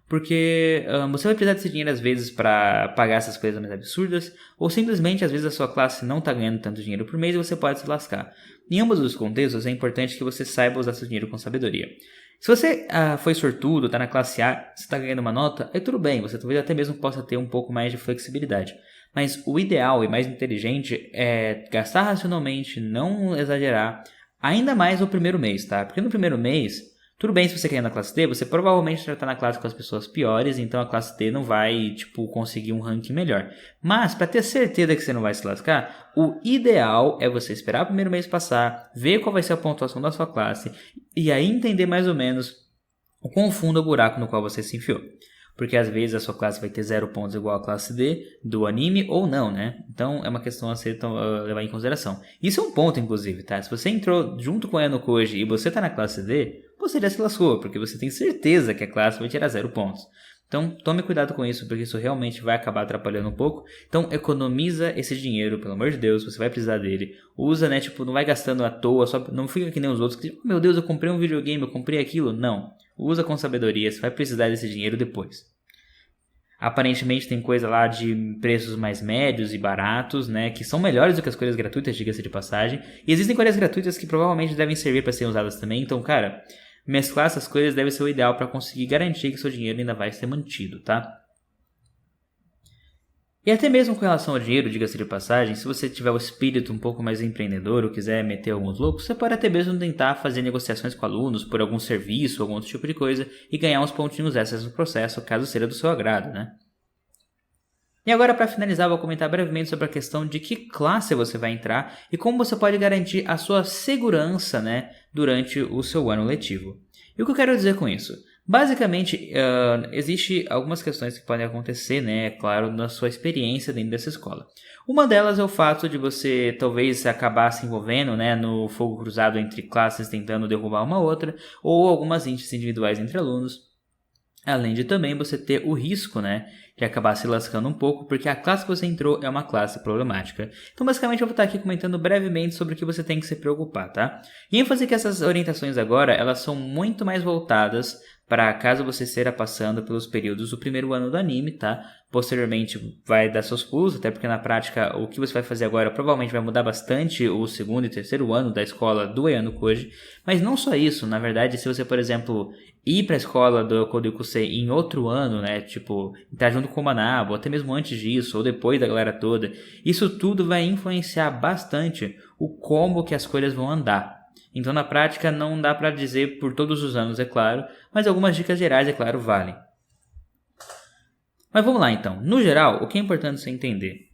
Porque você vai precisar desse dinheiro às vezes para pagar essas coisas mais absurdas, ou simplesmente às vezes a sua classe não está ganhando tanto dinheiro por mês e você pode se lascar. Em ambos os contextos é importante que você saiba usar seu dinheiro com sabedoria. Se você foi sortudo, está na classe A, você está ganhando uma nota, aí tudo bem, você talvez até mesmo possa ter um pouco mais de flexibilidade. Mas o ideal e mais inteligente é gastar racionalmente, não exagerar, ainda mais no primeiro mês, tá? Porque no primeiro mês, tudo bem se você quer ir na classe D, você provavelmente já está na classe com as pessoas piores, então a classe D não vai, tipo, conseguir um ranking melhor. Mas, para ter certeza que você não vai se lascar, o ideal é você esperar o primeiro mês passar, ver qual vai ser a pontuação da sua classe, e aí entender mais ou menos o quão fundo é o buraco no qual você se enfiou. Porque às vezes a sua classe vai ter 0 pontos igual a classe D do anime ou não, né? Então é uma questão a ser levar em consideração. Isso é um ponto, inclusive, tá? Se você entrou junto com a Eno Koji e você tá na classe D, você já se lascou, porque você tem certeza que a classe vai tirar 0 pontos. Então tome cuidado com isso, porque isso realmente vai acabar atrapalhando um pouco. Então economiza esse dinheiro, pelo amor de Deus, você vai precisar dele. Usa, né? Tipo, não vai gastando à toa, só não fica que nem os outros que, meu Deus, eu comprei um videogame, eu comprei aquilo. Não. Usa com sabedoria, você vai precisar desse dinheiro depois. Aparentemente tem coisa lá de preços mais médios e baratos, né, que são melhores do que as coisas gratuitas, diga-se de passagem. E existem coisas gratuitas que provavelmente devem servir para serem usadas também. Então, cara, mesclar essas coisas deve ser o ideal para conseguir garantir que seu dinheiro ainda vai ser mantido, tá? E até mesmo com relação ao dinheiro, diga-se de passagem, se você tiver o espírito um pouco mais empreendedor ou quiser meter alguns loucos, você pode até mesmo tentar fazer negociações com alunos por algum serviço, algum outro tipo de coisa e ganhar uns pontinhos extras no processo, caso seja do seu agrado, né? E agora, para finalizar, vou comentar brevemente sobre a questão de que classe você vai entrar e como você pode garantir a sua segurança, né, durante o seu ano letivo. E o que eu quero dizer com isso? Basicamente, existe algumas questões que podem acontecer, né, é claro, na sua experiência dentro dessa escola. Uma delas é o fato de você talvez acabar se envolvendo, né, no fogo cruzado entre classes tentando derrubar uma outra, ou algumas índices individuais entre alunos. Além de também você ter o risco, né, de acabar se lascando um pouco, porque a classe que você entrou é uma classe problemática. Então, basicamente, eu vou estar aqui comentando brevemente sobre o que você tem que se preocupar, tá? E ênfase que essas orientações agora, elas são muito mais voltadas para caso você esteja passando pelos períodos do primeiro ano do anime, tá? Posteriormente vai dar seus pulos, até porque na prática o que você vai fazer agora provavelmente vai mudar bastante o segundo e terceiro ano da escola do Ayano Koji. Mas não só isso, na verdade, se você, por exemplo, ir para a escola do Kodyokusei em outro ano, né, tipo, estar junto com o Manabu, ou até mesmo antes disso, ou depois da galera toda, isso tudo vai influenciar bastante o como que as coisas vão andar. Então, na prática, não dá para dizer por todos os anos, é claro, mas algumas dicas gerais, é claro, valem. Mas vamos lá, então. No geral, o que é importante você entender?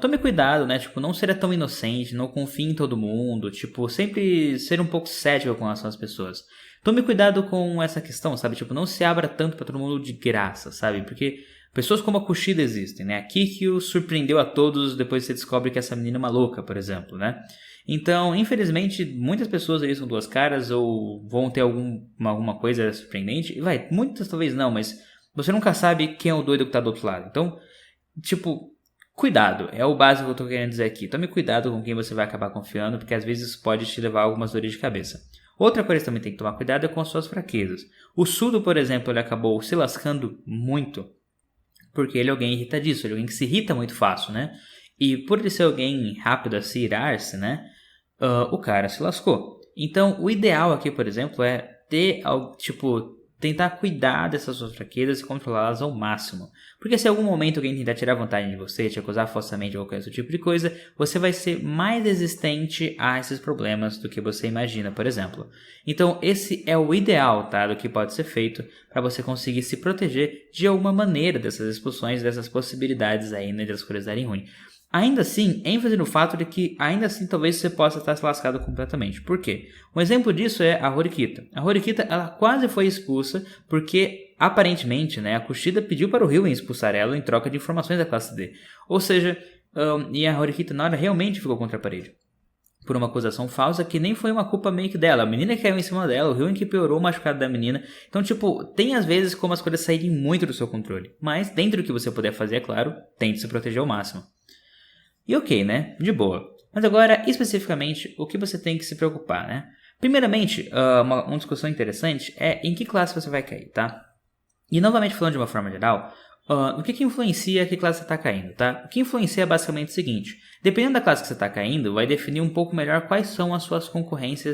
Tome cuidado, né? Tipo, não seja tão inocente, não confie em todo mundo, tipo, sempre ser um pouco cético com relação às pessoas. Tome cuidado com essa questão, sabe? Tipo, não se abra tanto para todo mundo de graça, sabe? Porque pessoas como a Kushida existem, né? A Kikyo surpreendeu a todos depois que você descobre que essa menina é maluca, por exemplo, né? Então, infelizmente, muitas pessoas aí são duas caras ou vão ter alguma coisa surpreendente. E muitas talvez não, mas você nunca sabe quem é o doido que tá do outro lado. Então, tipo, cuidado. É o básico que eu tô querendo dizer aqui. Tome cuidado com quem você vai acabar confiando, porque às vezes pode te levar a algumas dores de cabeça. Outra coisa que também tem que tomar cuidado é com as suas fraquezas. O Sudo, por exemplo, ele acabou se lascando muito, porque ele é alguém irritadiço, ele é alguém que se irrita muito fácil, né? E por ele ser alguém rápido a se irar-se, né? O cara se lascou. Então, o ideal aqui, por exemplo, é ter, tentar cuidar dessas suas fraquezas e controlá-las ao máximo. Porque se em algum momento alguém tentar tirar vantagem de você, te acusar falsamente de qualquer outro tipo de coisa, você vai ser mais resistente a esses problemas do que você imagina, por exemplo. Então, esse é o ideal, tá, do que pode ser feito para você conseguir se proteger de alguma maneira dessas expulsões, dessas possibilidades aí, né, de as coisas darem ruim. Ainda assim, ênfase no fato de que, ainda assim, talvez você possa estar se lascado completamente. Por quê? Um exemplo disso é a Horikita. A Horikita, ela quase foi expulsa porque, aparentemente, né, a Kushida pediu para o Ryuen expulsar ela em troca de informações da classe D. Ou seja, e a Horikita na hora realmente ficou contra a parede. Por uma acusação falsa que nem foi uma culpa meio que dela. A menina que caiu em cima dela, o Ryuen que piorou o machucado da menina. Então, tem às vezes como as coisas saírem muito do seu controle. Mas, dentro do que você puder fazer, é claro, tente se proteger ao máximo. E ok, né? De boa. Mas agora, especificamente, o que você tem que se preocupar, né? Primeiramente, uma discussão interessante é em que classe você vai cair, tá? E novamente falando de uma forma geral, o que influencia que classe você está caindo, tá? O que influencia é basicamente o seguinte: dependendo da classe que você está caindo, vai definir um pouco melhor quais são as suas concorrentes,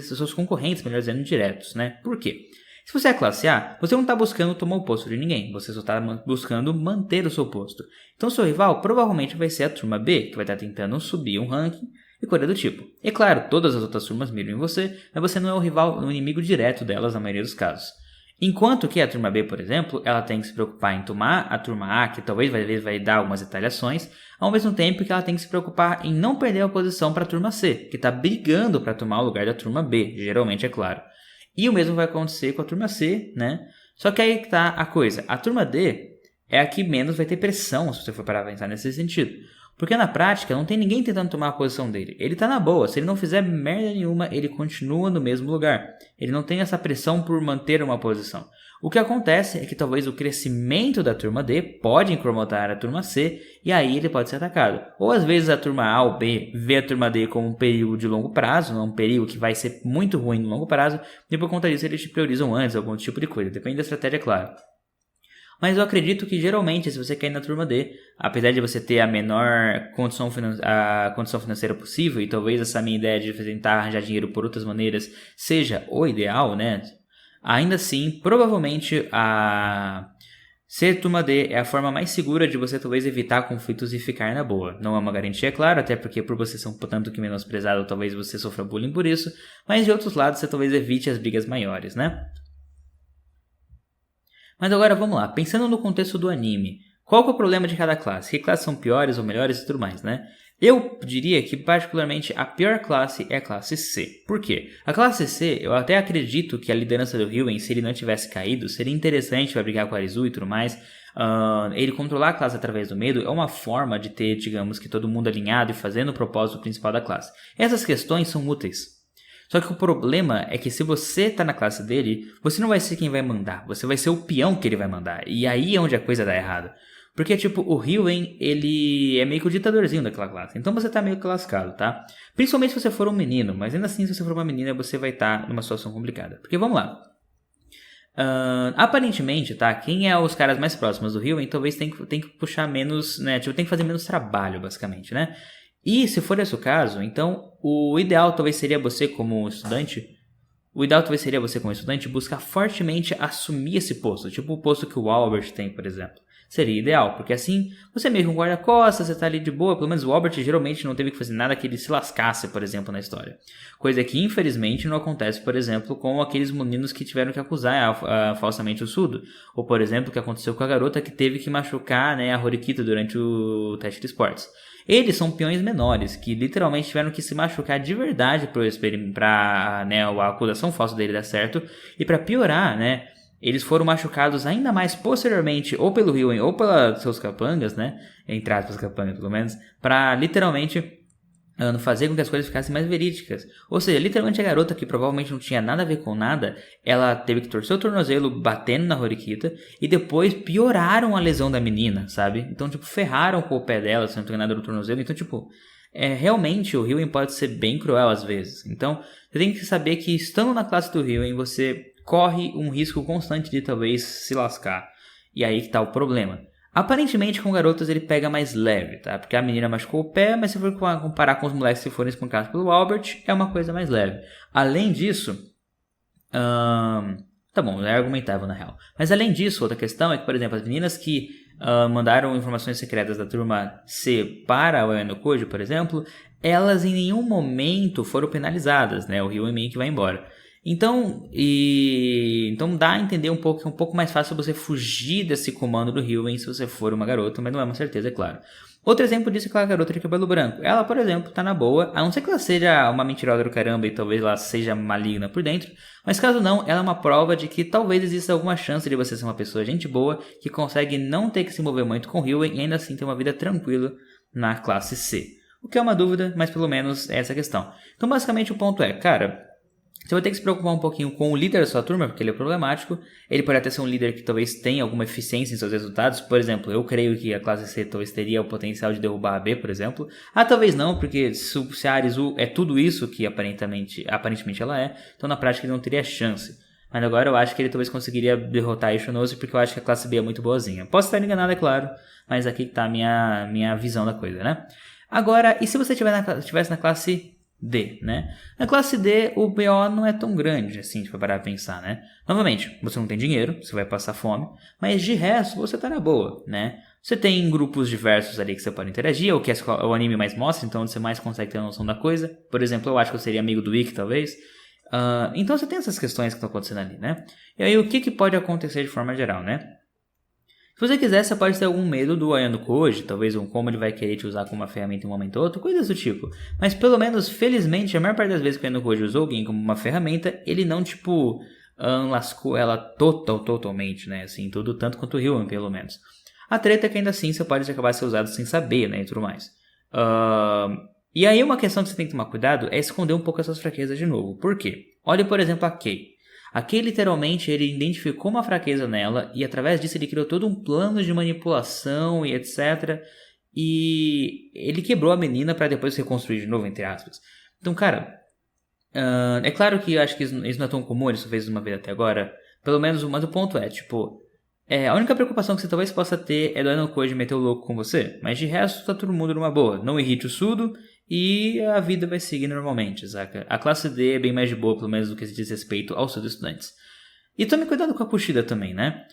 melhor dizendo, diretos, né? Por quê? Se você é classe A, você não está buscando tomar o posto de ninguém, você só está buscando manter o seu posto. Então seu rival provavelmente vai ser a turma B, que vai estar tentando subir um ranking e coisa do tipo. E claro, todas as outras turmas miram em você, mas você não é o rival, o inimigo direto delas na maioria dos casos. Enquanto que a turma B, por exemplo, ela tem que se preocupar em tomar a turma A, que talvez vai dar algumas retaliações, ao mesmo tempo que ela tem que se preocupar em não perder a posição para a turma C, que está brigando para tomar o lugar da turma B, geralmente é claro. E o mesmo vai acontecer com a turma C, né? Só que aí que tá a coisa. A turma D é a que menos vai ter pressão, se você for parar pra pensar nesse sentido. Porque na prática não tem ninguém tentando tomar a posição dele. Ele tá na boa. Se ele não fizer merda nenhuma, ele continua no mesmo lugar. Ele não tem essa pressão por manter uma posição. O que acontece é que talvez o crescimento da turma D pode incomodar a turma C e aí ele pode ser atacado. Ou às vezes a turma A ou B vê a turma D como um período de longo prazo, não um período que vai ser muito ruim no longo prazo, e por conta disso eles te priorizam antes, algum tipo de coisa. Depende da estratégia, claro. Mas eu acredito que geralmente, se você cair na turma D, apesar de você ter a menor condição financeira possível, e talvez essa minha ideia de tentar arranjar dinheiro por outras maneiras seja o ideal, né? Ainda assim, provavelmente ser turma D é a forma mais segura de você talvez evitar conflitos e ficar na boa. Não é uma garantia, claro, até porque por você ser um tanto que menosprezado, talvez você sofra bullying por isso, mas de outros lados você talvez evite as brigas maiores, né? Mas agora vamos lá, pensando no contexto do anime, qual que é o problema de cada classe? Que classes são piores ou melhores e tudo mais, né? Eu diria que particularmente a pior classe é a classe C. Por quê? A classe C, eu até acredito que a liderança do Ryuen, se ele não tivesse caído, seria interessante para brigar com a Arizu e tudo mais. Ele controlar a classe através do medo é uma forma de ter, digamos, que todo mundo alinhado e fazendo o propósito principal da classe. Essas questões são úteis. Só que o problema é que se você tá na classe dele, você não vai ser quem vai mandar, você vai ser o peão que ele vai mandar. E aí é onde a coisa dá errado. Porque, o Ryuen, ele é meio que o ditadorzinho daquela classe. Então você tá meio que lascado, tá? Principalmente se você for um menino. Mas ainda assim, se você for uma menina, você vai estar numa situação complicada. Porque, vamos lá. Aparentemente, tá? Quem é os caras mais próximos do Ryuen, talvez tem que puxar menos, né? Tem que fazer menos trabalho, basicamente, né? E se for esse o caso, então o ideal talvez seria você como estudante... buscar fortemente assumir esse posto. Tipo o posto que o Albert tem, por exemplo. Seria ideal, porque assim você é meio que um guarda-costas, você tá ali de boa. Pelo menos o Albert geralmente não teve que fazer nada que ele se lascasse, por exemplo, na história. Coisa que infelizmente não acontece, por exemplo, com aqueles meninos que tiveram que acusar falsamente o Sudo. Ou, por exemplo, o que aconteceu com a garota que teve que machucar, né, a Horikita durante o teste de esportes. Eles são peões menores, que literalmente tiveram que se machucar de verdade para né, a acusação falsa dele dar certo. E para piorar, né, eles foram machucados ainda mais posteriormente, ou pelo Ryuen, ou pelos seus capangas, né, entre aspas capangas pelo menos, para literalmente fazer com que as coisas ficassem mais verídicas. Ou seja, literalmente a garota, que provavelmente não tinha nada a ver com nada, ela teve que torcer o tornozelo batendo na Horikita, e depois pioraram a lesão da menina, sabe? Então, ferraram com o pé dela, se não tem nada no tornozelo. Então, realmente o Ryuen pode ser bem cruel às vezes. Então, você tem que saber que estando na classe do Ryuen, você corre um risco constante de talvez se lascar. E aí que tá o problema. Aparentemente, com garotas ele pega mais leve, tá? Porque a menina machucou o pé, mas se for comparar com os moleques que foram espancados pelo Albert, é uma coisa mais leve. Além disso, tá bom, é argumentável na real. Mas além disso, outra questão é que, por exemplo, as meninas que mandaram informações secretas da turma C para o Ayano Koji, por exemplo, elas em nenhum momento foram penalizadas, né? O Ryu e Mii que vai embora. Então dá a entender um pouco que é um pouco mais fácil você fugir desse comando do Ryuin se você for uma garota, mas não é uma certeza, é claro. Outro exemplo disso é aquela garota de cabelo branco. Ela, por exemplo, tá na boa, a não ser que ela seja uma mentirosa do caramba e talvez ela seja maligna por dentro, mas caso não, ela é uma prova de que talvez exista alguma chance de você ser uma pessoa gente boa, que consegue não ter que se envolver muito com o Ryuin e ainda assim ter uma vida tranquila na classe C. O que é uma dúvida, mas pelo menos é essa a questão. Então basicamente o ponto é, cara, você vai ter que se preocupar um pouquinho com o líder da sua turma, porque ele é problemático. Ele pode até ser um líder que talvez tenha alguma eficiência em seus resultados. Por exemplo, eu creio que a classe C talvez teria o potencial de derrubar a B, por exemplo. Talvez não, porque se a Arizu é tudo isso que aparentemente ela é, então na prática ele não teria chance. Mas agora eu acho que ele talvez conseguiria derrotar a Ishonose, porque eu acho que a classe B é muito boazinha. Posso estar enganado, é claro, mas aqui está a minha visão da coisa, né? Agora, e se você estivesse na classe D, né? Na classe D, o BO não é tão grande, assim, se for parar pra pensar, né? Novamente, você não tem dinheiro, você vai passar fome, mas de resto, você tá na boa, né? Você tem grupos diversos ali que você pode interagir, ou que o anime mais mostra, então você mais consegue ter a noção da coisa. Por exemplo, eu acho que eu seria amigo do Ikki, talvez. Então você tem essas questões que estão acontecendo ali, né? E aí, o que pode acontecer de forma geral, né? Se você quiser, você pode ter algum medo do Ayano Koji, talvez como ele vai querer te usar como uma ferramenta em um momento ou outro, coisas do tipo. Mas pelo menos, felizmente, a maior parte das vezes que o Ayano Koji usou alguém como uma ferramenta, ele não, lascou ela totalmente, né? Assim, tudo tanto quanto o Ryuan, pelo menos. A treta é que ainda assim você pode acabar sendo usado sem saber, né? E tudo mais. E aí uma questão que você tem que tomar cuidado é esconder um pouco essas fraquezas de novo. Por quê? Olha, por exemplo, a Kei. Aqui, literalmente, ele identificou uma fraqueza nela e, através disso, ele criou todo um plano de manipulação e etc. E ele quebrou a menina para depois se reconstruir de novo, entre aspas. Então, cara, é claro que eu acho que isso não é tão comum, ele só fez uma vez até agora. Pelo menos, mas o ponto é, a única preocupação que você talvez possa ter é do Ayano Koji meter o louco com você. Mas de resto, tá todo mundo numa boa. Não irrite o surdo. E a vida vai seguir normalmente, saca? A classe D é bem mais de boa, pelo menos no que se diz respeito aos seus estudantes. E tome cuidado com a Kushida também, né?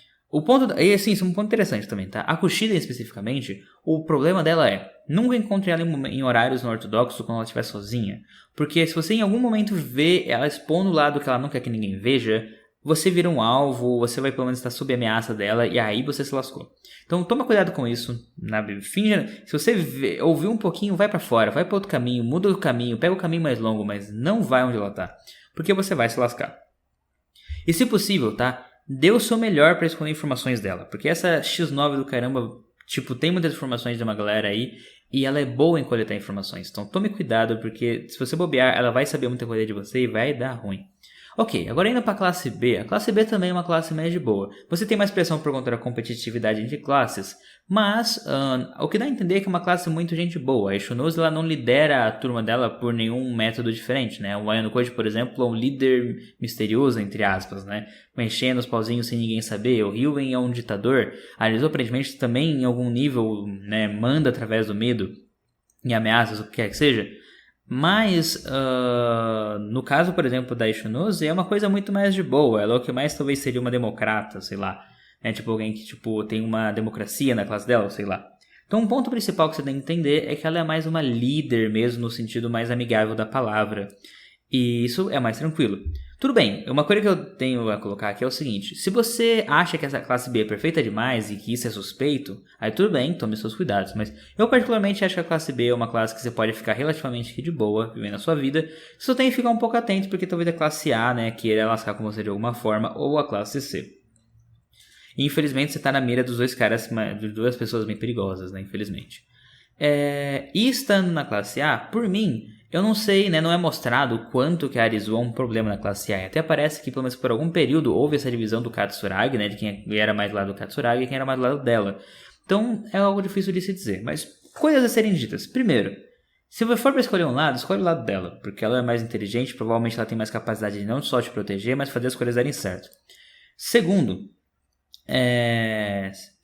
E assim, isso é um ponto interessante também, tá? A Kushida especificamente, o problema dela é, nunca encontre ela em horários no ortodoxo quando ela estiver sozinha. Porque se você em algum momento vê ela expondo o lado que ela não quer que ninguém veja, você vira um alvo, você vai pelo menos estar sob ameaça dela e aí você se lascou. Então toma cuidado com isso. Se você ouvir um pouquinho, vai pra fora, vai para outro caminho, muda o caminho, pega o caminho mais longo, mas não vai onde ela tá, porque você vai se lascar. E se possível, tá? Dê o seu melhor para esconder informações dela, porque essa X9 do caramba, tem muitas informações de uma galera aí e ela é boa em coletar informações. Então tome cuidado, porque se você bobear, ela vai saber muita coisa de você e vai dar ruim. Ok, agora indo para a classe B. A classe B também é uma classe mais de boa. Você tem mais pressão por conta da competitividade entre classes, mas o que dá a entender é que é uma classe muito gente boa. A Ishonose ela não lidera a turma dela por nenhum método diferente, né? O Ayano Koji, por exemplo, é um líder misterioso, entre aspas, né? Mexendo os pauzinhos sem ninguém saber. O Ryuven é um ditador. A Arizu aparentemente também em algum nível, né, manda através do medo e ameaças, o que quer que seja. Mas, no caso, por exemplo, da Ishonose, é uma coisa muito mais de boa. Ela é o que mais talvez seria uma democrata, sei lá. É alguém que tem uma democracia na classe dela, sei lá. Então, um ponto principal que você tem que entender é que ela é mais uma líder mesmo, no sentido mais amigável da palavra. E isso é mais tranquilo. Tudo bem, uma coisa que eu tenho a colocar aqui é o seguinte: se você acha que essa classe B é perfeita demais e que isso é suspeito, aí tudo bem, tome seus cuidados. Mas eu particularmente acho que a classe B é uma classe que você pode ficar relativamente de boa, vivendo a sua vida. Só tem que ficar um pouco atento, porque talvez a classe A, né, queira lascar com você de alguma forma, ou a classe C. E infelizmente você está na mira dos dois caras, de duas pessoas bem perigosas, né, infelizmente. E estando na classe A, por mim, eu não sei, né, não é mostrado o quanto que a Arizu é um problema na classe A. Até parece que, pelo menos por algum período, houve essa divisão do Katsuragi, né, de quem era mais do lado do Katsuragi e quem era mais do lado dela. Então, é algo difícil de se dizer. Mas, coisas a serem ditas. Primeiro, se for para escolher um lado, escolhe o lado dela, porque ela é mais inteligente, provavelmente ela tem mais capacidade de não só te proteger, mas fazer as coisas darem certo. Segundo,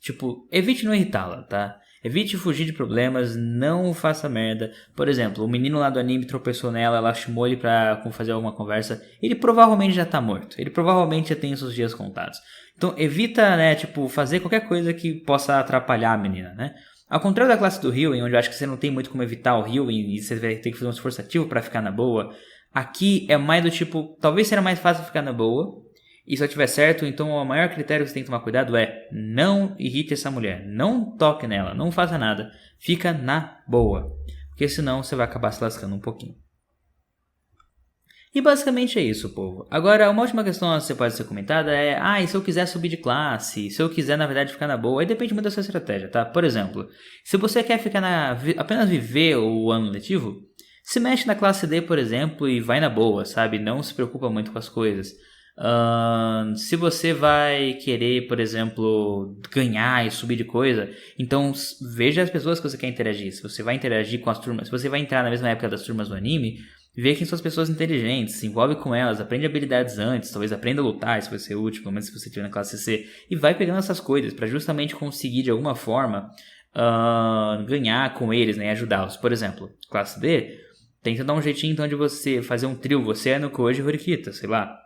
Tipo, evite não irritá-la, tá? Evite fugir de problemas, não faça merda. Por exemplo, o menino lá do anime tropeçou nela, ela chamou ele pra fazer alguma conversa. Ele provavelmente já tá morto. Ele provavelmente já tem seus dias contados. Então evita, né, tipo, fazer qualquer coisa que possa atrapalhar a menina, né? Ao contrário da classe do Healing, onde eu acho que você não tem muito como evitar o Healing e você vai ter que fazer um esforço ativo pra ficar na boa. Aqui é mais do tipo, talvez seja mais fácil ficar na boa. E se eu tiver certo, então o maior critério que você tem que tomar cuidado é não irrite essa mulher, não toque nela, não faça nada, fica na boa, porque senão você vai acabar se lascando um pouquinho. E basicamente é isso, povo. Agora, uma última questão que você pode ser comentada é, e se eu quiser subir de classe, se eu quiser na verdade ficar na boa, aí depende muito da sua estratégia, tá? Por exemplo, se você quer ficar apenas viver o ano letivo, se mexe na classe D, por exemplo, e vai na boa, sabe? Não se preocupa muito com as coisas. Se você vai querer, por exemplo, ganhar e subir de coisa, então veja as pessoas que você quer interagir. Se você vai interagir com as turmas, se você vai entrar na mesma época das turmas do anime, vê quem são as pessoas inteligentes, se envolve com elas, aprende habilidades antes, talvez aprenda a lutar, se vai ser útil, pelo menos se você estiver na classe C, e vai pegando essas coisas para justamente conseguir de alguma forma ganhar com eles, né, e ajudá-los. Por exemplo, classe D, tenta dar um jeitinho então de você fazer um trio, você, Anukoji e Horikita, sei lá.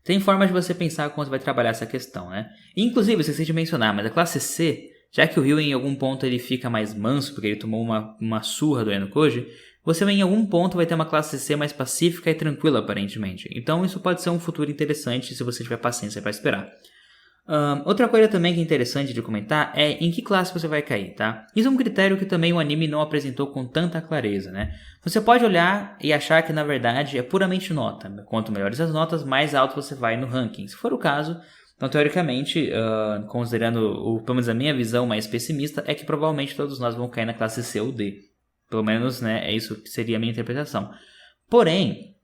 Tem formas de você pensar como você vai trabalhar essa questão, né? Inclusive, você esqueci de mencionar, mas a classe C, já que o Ryu em algum ponto ele fica mais manso, porque ele tomou uma surra do Anukoji, você em algum ponto vai ter uma classe C mais pacífica e tranquila, aparentemente. Então isso pode ser um futuro interessante se você tiver paciência para esperar. Outra coisa também que é interessante de comentar é em que classe você vai cair, tá? Isso é um critério que também o anime não apresentou com tanta clareza, né? Você pode olhar e achar que na verdade é puramente nota. Quanto melhores as notas, mais alto você vai no ranking. Se for o caso, então teoricamente, considerando pelo menos a minha visão mais pessimista, é que provavelmente todos nós vamos cair na classe C ou D. Pelo menos, né, é isso que seria a minha interpretação. Porém,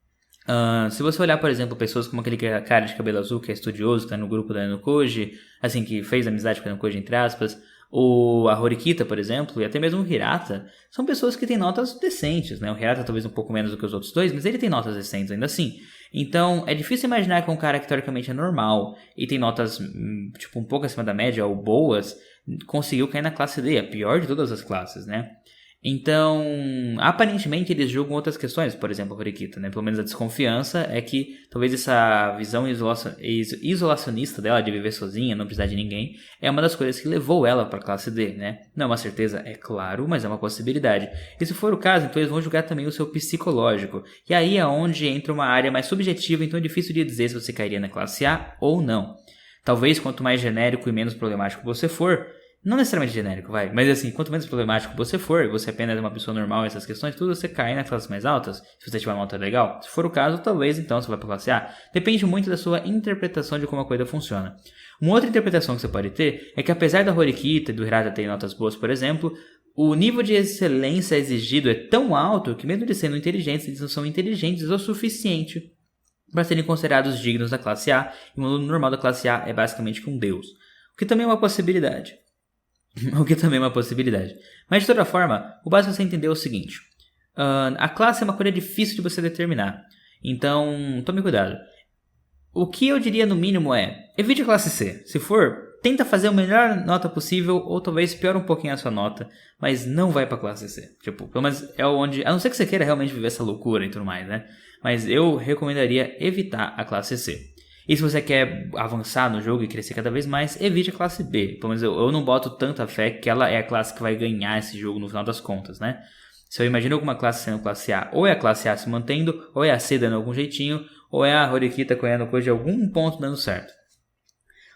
se você olhar, por exemplo, pessoas como aquele cara de cabelo azul que é estudioso, que tá no grupo da Anukoji, assim, que fez amizade com a Anukoji, entre aspas, ou a Horikita, por exemplo, e até mesmo o Hirata, são pessoas que têm notas decentes, né? O Hirata talvez um pouco menos do que os outros dois, mas ele tem notas decentes ainda assim. Então, é difícil imaginar que um cara que teoricamente é normal e tem notas, tipo, um pouco acima da média ou boas, conseguiu cair na classe D, a pior de todas as classes, né? Então, aparentemente eles julgam outras questões, por exemplo, a Horikita, né? Pelo menos a desconfiança é que talvez essa visão isolacionista dela de viver sozinha, não precisar de ninguém, é uma das coisas que levou ela para a classe D, né? Não é uma certeza, é claro, mas é uma possibilidade. E se for o caso, então eles vão julgar também o seu psicológico. E aí é onde entra uma área mais subjetiva, então é difícil de dizer se você cairia na classe A ou não. Talvez quanto mais genérico e menos problemático você for, não necessariamente genérico, vai. Mas assim, quanto menos problemático você for, você apenas é uma pessoa normal, essas questões, tudo você cai nas classes mais altas, se você tiver uma nota legal. Se for o caso, talvez então você vai para classe A. Depende muito da sua interpretação de como a coisa funciona. Uma outra interpretação que você pode ter é que apesar da Horikita e do Hirata terem notas boas, por exemplo, o nível de excelência exigido é tão alto que mesmo eles sendo inteligentes, eles não são inteligentes o suficiente para serem considerados dignos da classe A, e o aluno normal da classe A é basicamente um deus. O que também é uma possibilidade. Mas de toda forma, o básico é você entender o seguinte. A classe é uma coisa difícil de você determinar. Então, tome cuidado. O que eu diria no mínimo é, evite a classe C. Se for, tenta fazer a melhor nota possível, ou talvez piore um pouquinho a sua nota, mas não vai pra classe C. Tipo, pelo menos é onde, a não ser que você queira realmente viver essa loucura e tudo mais, né? Mas eu recomendaria evitar a classe C. E se você quer avançar no jogo e crescer cada vez mais, evite a classe B. Pelo menos eu não boto tanta fé que ela é a classe que vai ganhar esse jogo no final das contas, né? Se eu imagino alguma classe sendo classe A, ou é a classe A se mantendo, ou é a C dando algum jeitinho, ou é a Horikita correndo coisa de algum ponto dando certo.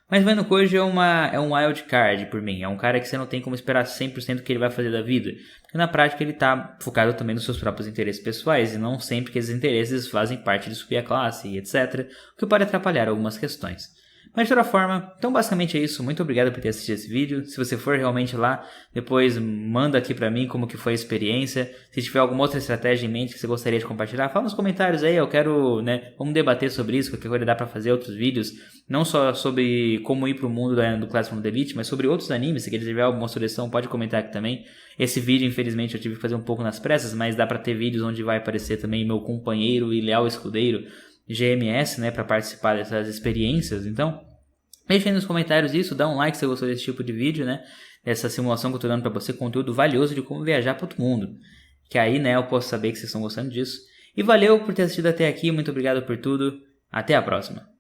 Mas o Anukoji é um wild card por mim. É um cara que você não tem como esperar 100% o que ele vai fazer da vida. Porque na prática ele está focado também nos seus próprios interesses pessoais. E não sempre que esses interesses fazem parte de subir a classe e etc. O que pode atrapalhar algumas questões. Mas de toda forma, então basicamente é isso. Muito obrigado por ter assistido esse vídeo. Se você for realmente lá, depois manda aqui pra mim como que foi a experiência. Se tiver alguma outra estratégia em mente que você gostaria de compartilhar, fala nos comentários aí. Eu quero, né, vamos debater sobre isso, qualquer coisa dá pra fazer outros vídeos. Não só sobre como ir pro mundo do Classroom da Elite, mas sobre outros animes. Se tiver alguma sugestão, pode comentar aqui também. Esse vídeo, infelizmente, eu tive que fazer um pouco nas pressas, mas dá pra ter vídeos onde vai aparecer também meu companheiro e leal escudeiro GMS, né, para participar dessas experiências. Então, Deixa aí nos comentários isso, dá um like se você gostou desse tipo de vídeo, né? Essa simulação que eu tô dando pra você, conteúdo valioso de como viajar para outro mundo. Que aí, né, eu posso saber que vocês estão gostando disso. E valeu por ter assistido até aqui, muito obrigado por tudo. Até a próxima.